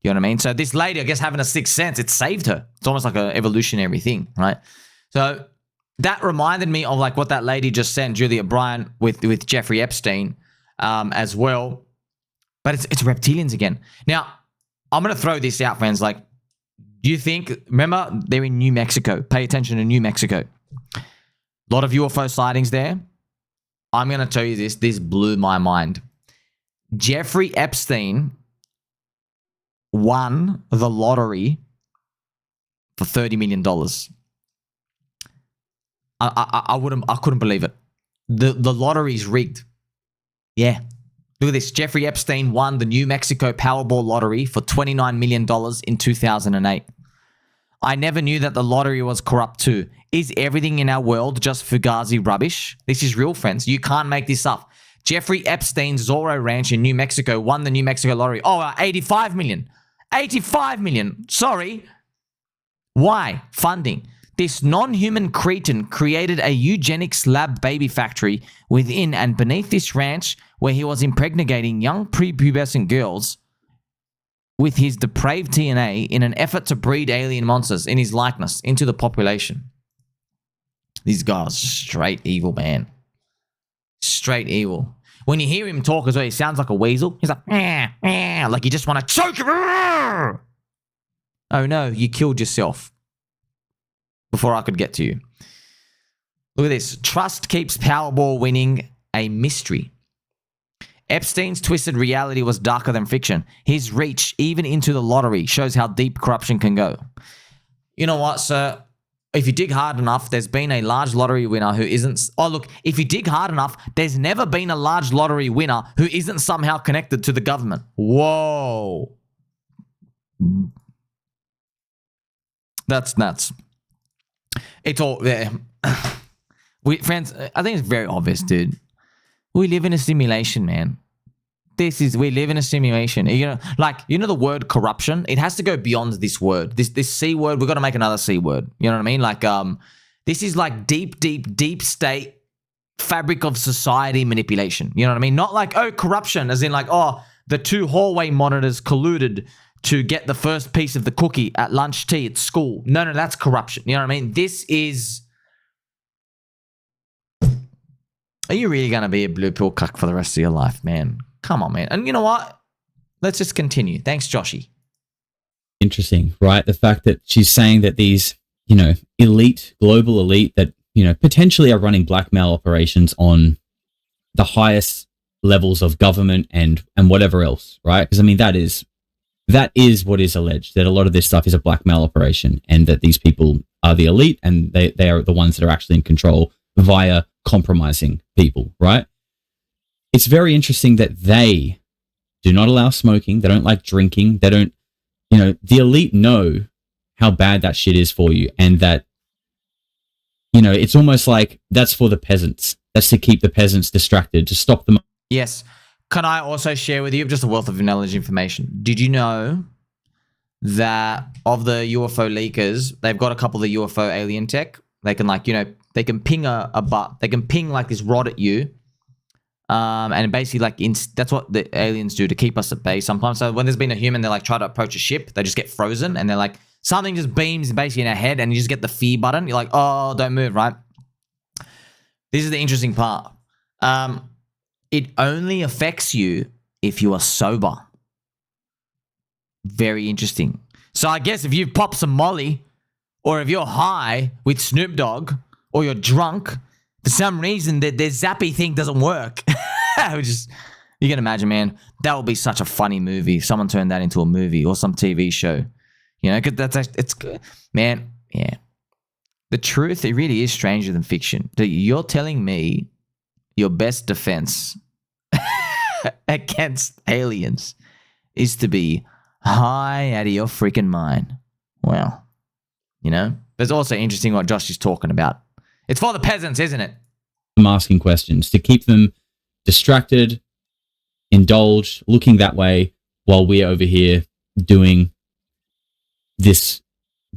You know what I mean? So this lady, I guess, having a sixth sense, it saved her. It's almost like an evolutionary thing, right? So that reminded me of like what that lady just said, Juliette Bryant with Jeffrey Epstein. as well. But it's reptilians again. Now, I'm going to throw this out, friends. Like, do you think, remember, they're in New Mexico. Pay attention to New Mexico. A lot of UFO sightings there. I'm going to tell you this. This blew my mind. Jeffrey Epstein won the lottery for $30 million. I couldn't believe it. The lottery's rigged. Yeah. Look at this. Jeffrey Epstein won the New Mexico Powerball lottery for $29 million in 2008. I never knew that the lottery was corrupt too. Is everything in our world just fugazi rubbish? This is real, friends. You can't make this up. Jeffrey Epstein's Zorro Ranch in New Mexico won the New Mexico lottery. Oh, 85 million. 85 million. Sorry. Why? Funding. This non-human cretin created a eugenics lab baby factory within and beneath this ranch where he was impregnating young prepubescent girls with his depraved DNA in an effort to breed alien monsters in his likeness into the population. These guys, straight evil, man. Straight evil. When you hear him talk as well, he sounds like a weasel. He's like you just want to choke him. Oh no, you killed yourself before I could get to you. Look at this. Trust keeps Powerball winning a mystery. Epstein's twisted reality was darker than fiction. His reach, even into the lottery, shows how deep corruption can go. You know what, sir? If you dig hard enough, there's been a large lottery winner who isn't... Oh, look, if you dig hard enough, there's never been a large lottery winner who isn't somehow connected to the government. Whoa. That's nuts. It's all there. Friends, I think it's very obvious, dude. We live in a simulation, man. We live in a simulation. You know, like, you know the word corruption? It has to go beyond this word. This C word, we've got to make another C word. You know what I mean? Like, this is like deep state fabric of society manipulation. You know what I mean? Not like, oh, corruption, as in like, oh, the two hallway monitors colluded to get the first piece of the cookie at lunch tea at school. No, that's corruption. You know what I mean? This is... Are you really going to be a blue pill cuck for the rest of your life, man? Come on, man. And you know what? Let's just continue. Thanks, Joshy. Interesting, right? The fact that she's saying that these, you know, global elite that, you know, potentially are running blackmail operations on the highest levels of government and whatever else, right? Because, I mean, that is what is alleged, that a lot of this stuff is a blackmail operation and that these people are the elite and they are the ones that are actually in control via compromising people, right? It's very interesting that they do not allow smoking. They don't like drinking. They don't, you know, the elite know how bad that shit is for you. And that, you know, it's almost like that's for the peasants. That's to keep the peasants distracted, to stop them. Yes. Can I also share with you just a wealth of knowledge information? Did you know that of the UFO leakers, they've got a couple of the UFO alien tech? They can, like, you know, they can ping they can ping like this rod at you. And basically, like, that's what the aliens do to keep us at bay sometimes. So when there's been a human, they like try to approach a ship, they just get frozen, and they're like, something just beams basically in our head, and you just get the fear button. You're like, oh, don't move, right? This is the interesting part. It only affects you if you are sober. Very interesting. So I guess if you pop some Molly, or if you're high with Snoop Dogg, or you're drunk, for some reason their zappy thing doesn't work. You can imagine, man, that would be such a funny movie. If someone turned that into a movie or some TV show. You know, because it's good. Man, yeah. The truth, it really is stranger than fiction. You're telling me your best defense against aliens is to be high out of your freaking mind. Well, you know, there's also interesting what Josh is talking about. It's for the peasants, isn't it? I'm asking questions to keep them distracted, indulged, looking that way while we're over here doing this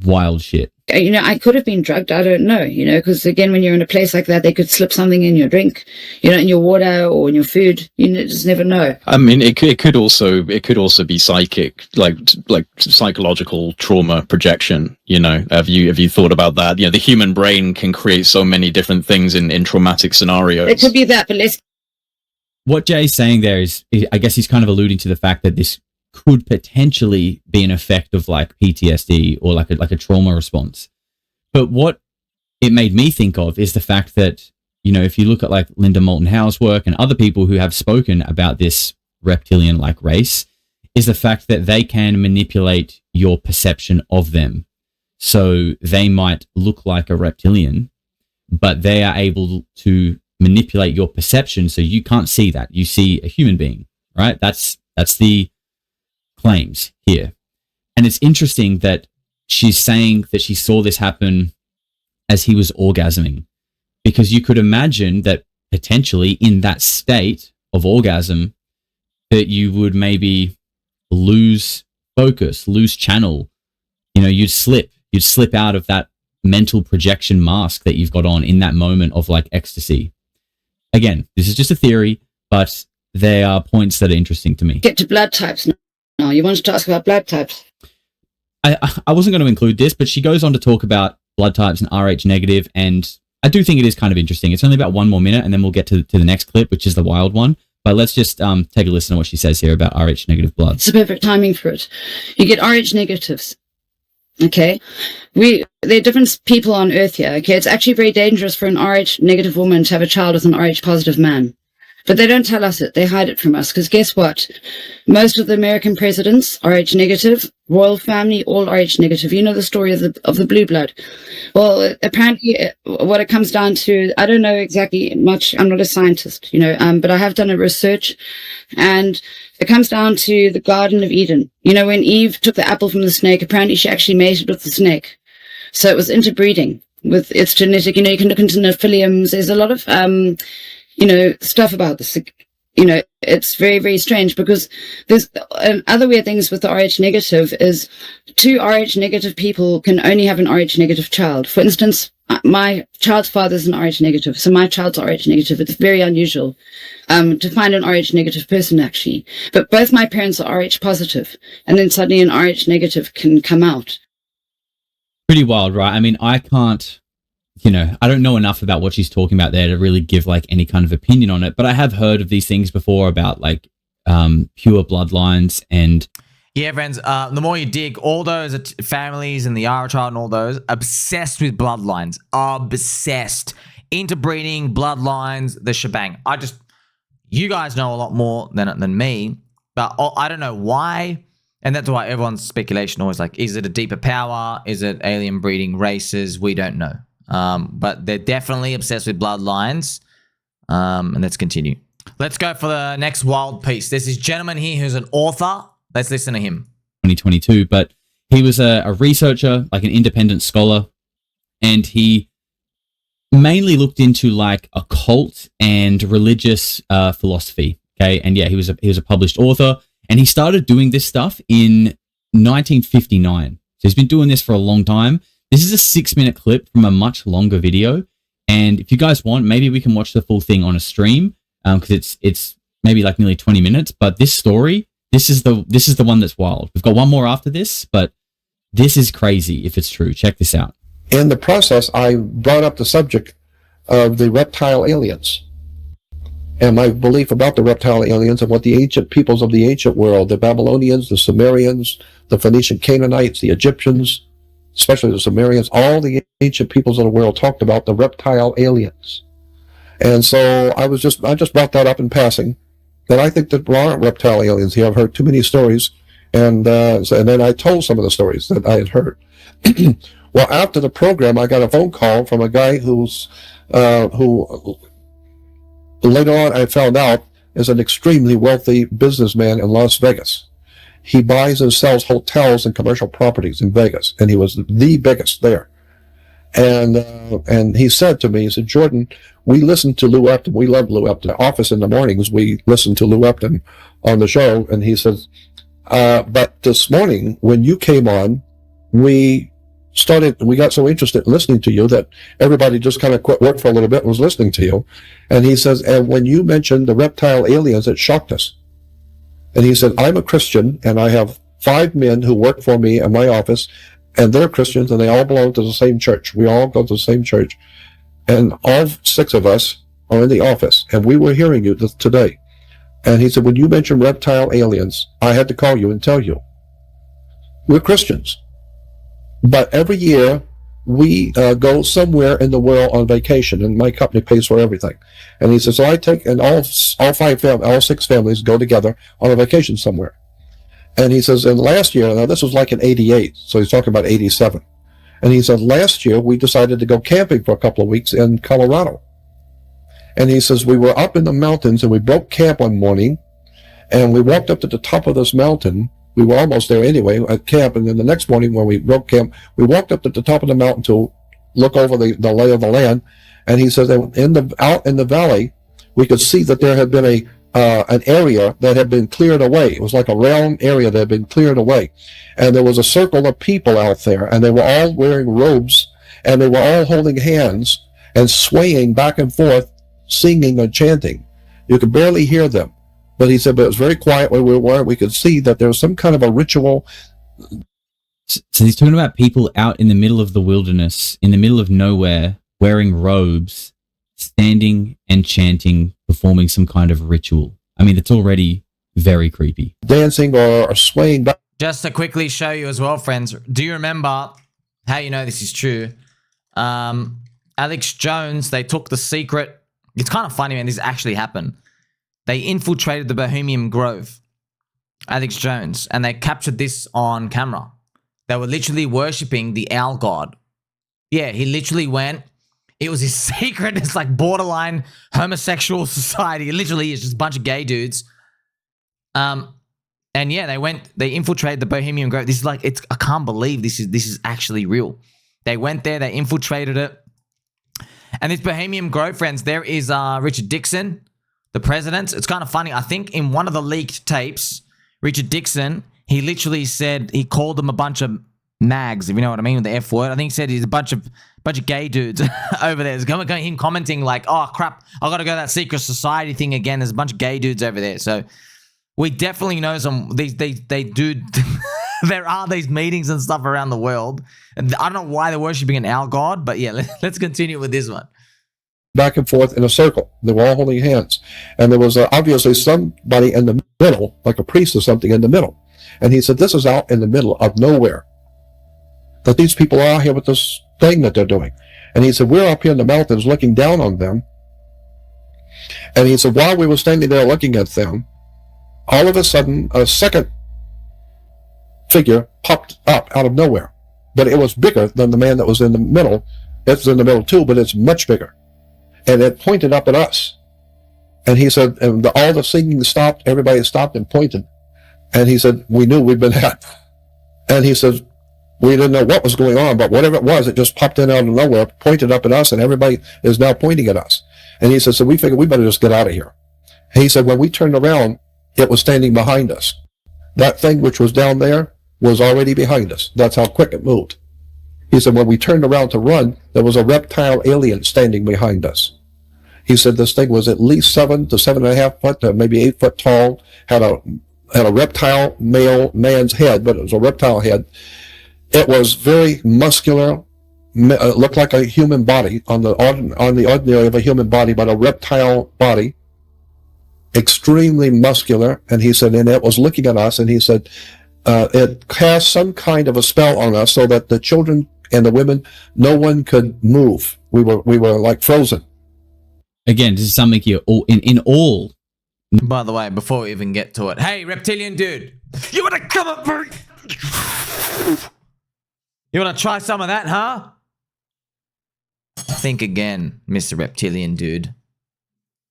wild shit. You know, I could have been drugged. I don't know, you know, because again, when you're in a place like that, they could slip something in your drink, you know, in your water or in your food. You just never know. I mean, it could also be psychic, like psychological trauma projection. You know, have you thought about that? You know, the human brain can create so many different things in traumatic scenarios. It could be that, but let's what Jay's saying there is, I guess he's kind of alluding to the fact that this could potentially be an effect of like PTSD or like a trauma response. But what it made me think of is the fact that, you know, if you look at like Linda Moulton Howe's work and other people who have spoken about this reptilian-like race, is the fact that they can manipulate your perception of them. So they might look like a reptilian, but they are able to manipulate your perception so you can't see that. You see a human being, right? That's the claims here. And it's interesting that she's saying that she saw this happen as he was orgasming, because you could imagine that potentially in that state of orgasm that you would maybe lose focus, lose channel. You know, you'd slip out of that mental projection mask that you've got on in that moment of like ecstasy. Again, this is just a theory, but there are points that are interesting to me. Get to blood types now. You wanted to ask about blood types. I wasn't going to include this, but she goes on to talk about blood types and Rh negative, and I do think it is kind of interesting. It's only about 1 more minute, and then we'll get to the next clip, which is the wild one. But let's just take a listen to what she says here about Rh negative blood. It's the perfect timing for it. You get Rh negatives. Okay, there are different people on Earth here. Okay, it's actually very dangerous for an Rh negative woman to have a child with an Rh positive man. But they don't tell us it. They hide it from us. Because guess what? Most of the American presidents, Rh negative, royal family, all Rh negative. You know the story of the blue blood. Well, apparently what it comes down to, I don't know exactly much. I'm not a scientist, you know, but I have done a research, and it comes down to the Garden of Eden. You know, when Eve took the apple from the snake, apparently she actually mated with the snake. So it was interbreeding with its genetic. You know, you can look into Nephilims. There's a lot of, you know, stuff about this. You know, it's very, very strange, because there's other weird things with the Rh negative is 2 Rh negative people can only have an Rh negative child. For instance, my child's father is an Rh negative, so my child's Rh negative. It's very unusual to find an Rh negative person, actually. But both my parents are Rh positive, and then suddenly an Rh negative can come out. Pretty wild, right? I mean, I can't, you know, I don't know enough about what she's talking about there to really give like any kind of opinion on it, but I have heard of these things before about like pure bloodlines. And yeah, friends, the more you dig, all those families and the Ara child and all those, obsessed with bloodlines, obsessed, interbreeding, bloodlines, the shebang. You guys know a lot more than me, but I don't know why. And that's why everyone's speculation always like, is it a deeper power? Is it alien breeding races? We don't know. But they're definitely obsessed with bloodlines. And let's continue. Let's go for the next wild piece. There's this gentleman here who's an author. Let's listen to him. 2022, but he was a researcher, like an independent scholar, and he mainly looked into like occult and religious philosophy. Okay, and yeah, he was a published author, and he started doing this stuff in 1959. So he's been doing this for a long time. This is a 6-minute clip from a much longer video, and if you guys want, maybe we can watch the full thing on a stream, because it's maybe like nearly 20 minutes. But this story, this is the one that's wild. We've got one more after this, but this is crazy if it's true. Check this out. In the process, I brought up the subject of the reptile aliens and my belief about the reptile aliens and what the ancient peoples of the ancient world, the Babylonians, the Sumerians, the Phoenician Canaanites, the Egyptians, especially the Sumerians, all the ancient peoples of the world talked about the reptile aliens. And so I just brought that up in passing, that I think that there aren't reptile aliens here. I've heard too many stories, and then I told some of the stories that I had heard. Well, after the program, I got a phone call from a guy who later on I found out is an extremely wealthy businessman in Las Vegas. He buys and sells hotels and commercial properties in Vegas, and he was the biggest there. And he said to me, he said, Jordan, we listen to Lou Epton. We love Lou Epton. Office in the mornings, we listen to Lou Epton on the show. And he says, but this morning when you came on, we got so interested in listening to you that everybody just kind of quit work for a little bit and was listening to you. And he says, and when you mentioned the reptile aliens, it shocked us. And he said, I'm a Christian, and I have 5 men who work for me in my office, and they're Christians, and they all belong to the same church. We all go to the same church. And all 6 of us are in the office, and we were hearing you today. And he said, when you mentioned reptile aliens, I had to call you and tell you. We're Christians. But every year, we go somewhere in the world on vacation, and my company pays for everything. And he says, so I take, and all six families go together on a vacation somewhere. And he says, and last year, now this was like in 88, so he's talking about 87. And he said, last year, we decided to go camping for a couple of weeks in Colorado. And he says, we were up in the mountains, and we broke camp one morning, and we walked up to the top of this mountain. We were almost there anyway at camp, and then the next morning when we broke camp, we walked up to the top of the mountain to look over the lay of the land. And he says that out in the valley, we could see that there had been an area that had been cleared away. It was like a round area that had been cleared away, and there was a circle of people out there, and they were all wearing robes, and they were all holding hands and swaying back and forth, singing and chanting. You could barely hear them. But he said, but it was very quiet where we were. We could see that there was some kind of a ritual. So he's talking about people out in the middle of the wilderness, in the middle of nowhere, wearing robes, standing and chanting, performing some kind of ritual. I mean, it's already very creepy. Dancing or swaying back. Just to quickly show you as well, friends, do you remember how you know this is true? Alex Jones, they took the secret. It's kind of funny, man. This actually happened. They infiltrated the Bohemian Grove, Alex Jones, and they captured this on camera. They were literally worshipping the owl god. Yeah, he literally went. It was his secret. It's like borderline homosexual society. It literally is just a bunch of gay dudes. And yeah, they infiltrated the Bohemian Grove. This is like, I can't believe this is actually real. They went there, they infiltrated it. And this Bohemian Grove, friends, there is Richard Dixon, the president. It's kind of funny. I think in one of the leaked tapes, Richard Dixon, he literally said, he called them a bunch of mags, if you know what I mean, with the F word. I think he said he's a bunch of gay dudes over there. It's him commenting like, oh crap, I got to go to that secret society thing again. There's a bunch of gay dudes over there. So we definitely know they do. There are these meetings and stuff around the world. And I don't know why they're worshipping an owl god, but yeah, let's continue with this one. Back and forth in a circle. They were all holding hands. And there was obviously somebody in the middle, like a priest or something in the middle. And he said, this is out in the middle of nowhere. That these people are out here with this thing that they're doing. And he said, we're up here in the mountains looking down on them. And he said, while we were standing there looking at them, all of a sudden, a second figure popped up out of nowhere. But it was bigger than the man that was in the middle. It's in the middle too, but it's much bigger. And it pointed up at us. And he said, and all the singing stopped, everybody stopped and pointed. And he said, we knew we'd been had. And he says, we didn't know what was going on, but whatever it was, it just popped in out of nowhere, pointed up at us, and everybody is now pointing at us. And he said, so we figured we better just get out of here. And he said, when we turned around, it was standing behind us. That thing which was down there was already behind us. That's how quick it moved. He said, when we turned around to run, there was a reptile alien standing behind us. He said this thing was at least 7 to 7.5 foot, maybe 8 foot tall, had a reptile male man's head, but it was a reptile head. It was very muscular, looked like a human body on the ordinary of a human body, but a reptile body, extremely muscular. And he said, and it was looking at us, and he said, it cast some kind of a spell on us so that the children and the women, no one could move. We were like frozen. Again, this is something you're all in all. By the way, before we even get to it, hey, Reptilian dude, you want to come up, bro? You want to try some of that, huh? Think again, Mr. Reptilian dude.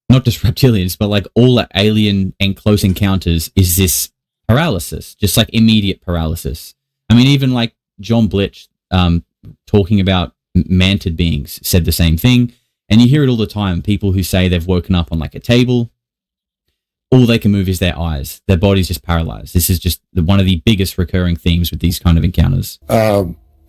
Not just reptilians, but like all alien and close encounters is this paralysis, just like immediate paralysis. I mean, even like John Blitch talking about mantid beings said the same thing. And you hear it all the time. People who say they've woken up on like a table, all they can move is their eyes. Their body's just paralyzed. This is just one of the biggest recurring themes with these kind of encounters.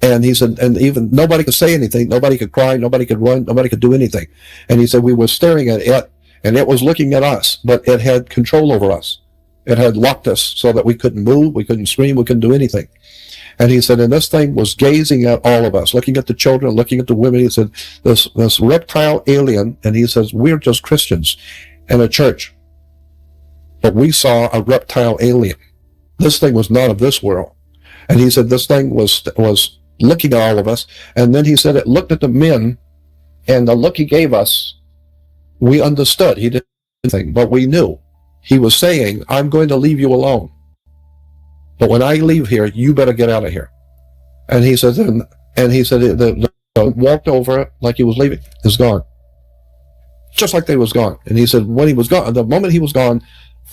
And he said, and even nobody could say anything. Nobody could cry. Nobody could run. Nobody could do anything. And he said, we were staring at it, and it was looking at us, but it had control over us. It had locked us so that we couldn't move. We couldn't scream. We couldn't do anything. And he said, and this thing was gazing at all of us, looking at the children, looking at the women. He said, this reptile alien, and he says, we're just Christians in a church. but we saw a reptile alien. This thing was not of this world. And he said this thing was looking at all of us. And then he said it looked at the men, and the look he gave us, we understood. He didn't say anything, but we knew. He was saying, I'm going to leave you alone. But when I leave here, you better get out of here. And he said, the walked over it like he was leaving. It's gone. Just like they was gone. And he said, when he was gone, the moment he was gone,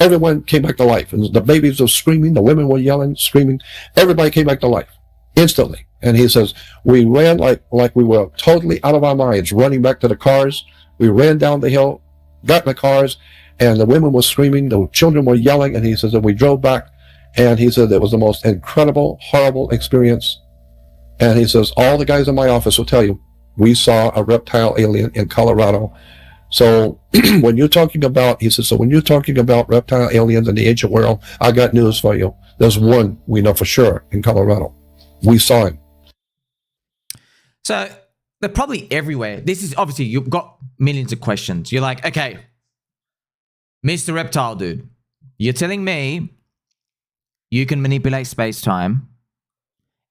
everyone came back to life. And the babies were screaming, the women were yelling, screaming. Everybody came back to life instantly. And he says, we ran like we were totally out of our minds, running back to the cars. We ran down the hill, got in the cars, and the women were screaming, the children were yelling, and he says that we drove back, and he said it was the most incredible, horrible experience. And he says, all the guys in my office will tell you, we saw a reptile alien in Colorado. So when you're talking about, he says, so when you're talking about reptile aliens in the ancient world, I got news for you. There's one we know for sure in Colorado. We saw him. So they're probably everywhere. This is obviously, you've got millions of questions. You're like, okay, Mr. Reptile Dude, you're telling me you can manipulate space-time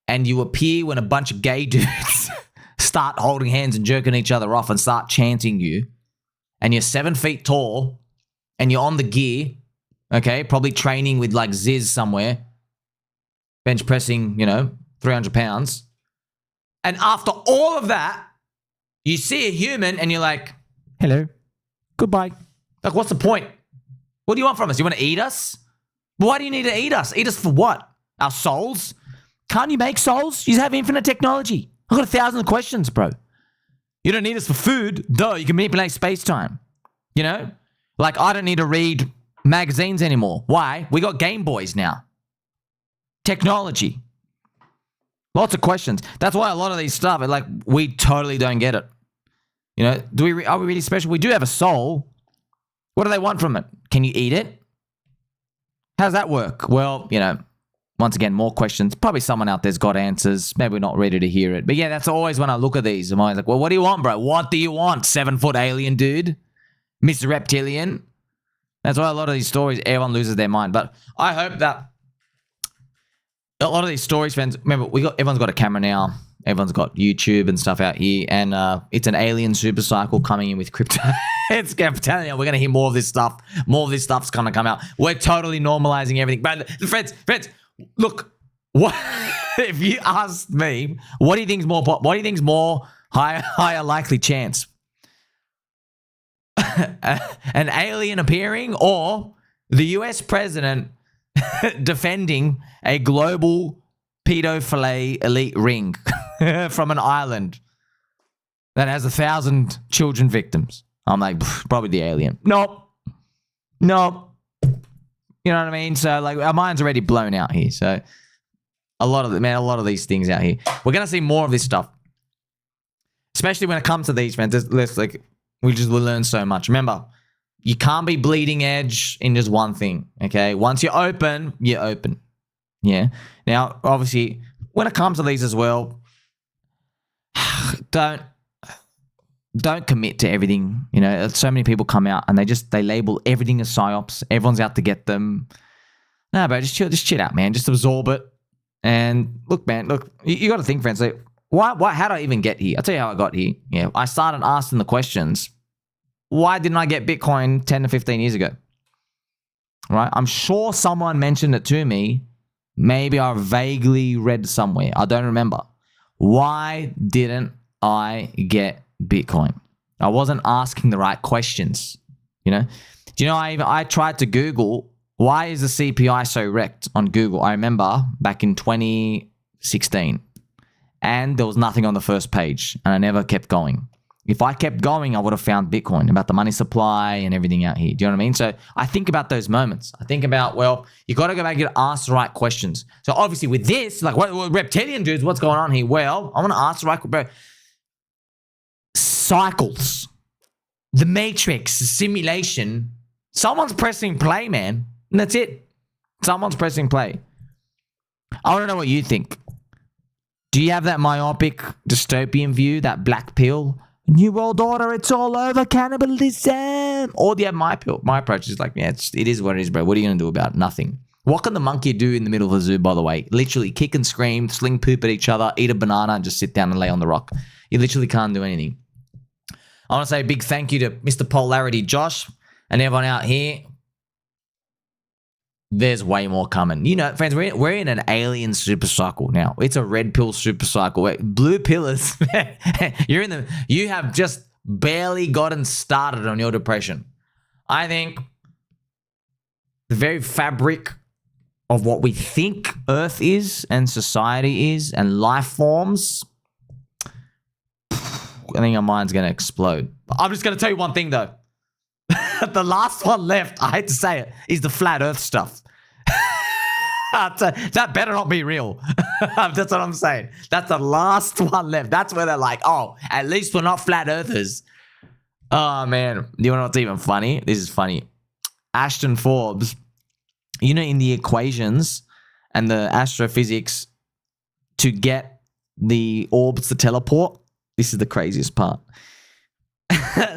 and you appear when a bunch of gay dudes start holding hands and jerking each other off and start chanting you, and you're 7 feet tall and you're on the gear, okay, probably training with like Ziz somewhere, bench pressing, 300 pounds. And after all of that, you see a human and you're like, hello, goodbye. Like, what's the point? What do you want from us? You want to eat us? Why do you need to eat us? Eat us for what? Our souls? Can't you make souls? You have infinite technology. I've got 1,000 questions, bro. You don't need us for food. Duh, you can manipulate space-time. Like, I don't need to read magazines anymore. Why? We got Game Boys now. Technology. Lots of questions. That's why a lot of these stuff, like, we totally don't get it. Are we really special? We do have a soul. What do they want from it? Can you eat it? How does that work? Well, once again, more questions. Probably someone out there's got answers. Maybe we're not ready to hear it. But yeah, that's always when I look at these. I'm always like, well, what do you want, bro? What do you want? 7-foot alien dude? Mr. Reptilian? That's why a lot of these stories, everyone loses their mind. But I hope that a lot of these stories, friends, remember, everyone's got a camera now. Everyone's got YouTube and stuff out here. And it's an alien SuperCycle coming in with crypto. I'm telling you, we're going to hear more of this stuff. More of this stuff's going to come out. We're totally normalizing everything. But friends, look, what if you asked me, what do you think's more higher likely chance? An alien appearing or the US president defending a global pedophilia elite ring from an island that has 1,000 children victims? I'm like, probably the alien. Nope. You know what I mean? So like, our mind's already blown out here. So a lot of these things out here. We're gonna see more of this stuff, especially when it comes to these, friends. We'll learn so much. Remember, you can't be bleeding edge in just one thing. Okay, once you're open, you're open. Yeah. Now, obviously, when it comes to these as well, don't commit to everything. So many people come out and they label everything as psyops. Everyone's out to get them. No, bro, just chill out, man. Just absorb it. And look, man, you got to think, friends. Like, why? How did I even get here? I'll tell you how I got here. Yeah, I started asking the questions. Why didn't I get Bitcoin 10 to 15 years ago? Right? I'm sure someone mentioned it to me. Maybe I vaguely read somewhere. I don't remember. Why didn't I get Bitcoin? I wasn't asking the right questions. Do you know, I tried to Google, why is the CPI so wrecked on Google? I remember back in 2016, and there was nothing on the first page, and I never kept going. If I kept going, I would have found Bitcoin, about the money supply and everything out here. Do you know what I mean? So I think about those moments. I think about, well, you got to go back and ask the right questions. So obviously with this, like, what reptilian dudes, what's going on here? Well, I want to ask the right question. Cycles, the matrix, the simulation, someone's pressing play, man. And that's it. Someone's pressing play. I want to know what you think. Do you have that myopic dystopian view, that black pill New World Order, it's all over, cannibalism. Or do you have my approach is like, yeah, it is what it is, bro. What are you going to do about it? Nothing. What can the monkey do in the middle of the zoo, by the way? Literally kick and scream, sling poop at each other, eat a banana, and just sit down and lay on the rock. You literally can't do anything. I want to say a big thank you to Mr. Polarity, Josh, and everyone out here. There's way more coming. You know, friends, we're in an alien super cycle now. It's a red pill super cycle. Blue pillars. You have just barely gotten started on your depression. I think the very fabric of what we think Earth is and society is and life forms, I think our mind's going to explode. I'm just going to tell you one thing, though. The last one left, I hate to say it, is the flat Earth stuff. That better not be real. That's what I'm saying. That's the last one left. That's where they're like, oh, at least we're not flat Earthers. Oh, man. Do you know what's even funny? This is funny. Ashton Forbes, you know, in the equations and the astrophysics to get the orbs to teleport, this is the craziest part.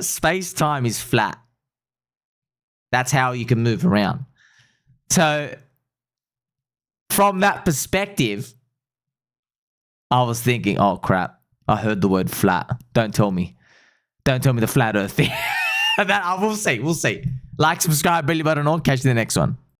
Space-time is flat. That's how you can move around. So, from that perspective, I was thinking, oh, crap. I heard the word flat. Don't tell me. Don't tell me the flat Earth thing. We'll see. Like, subscribe, belly button on. Catch you in the next one.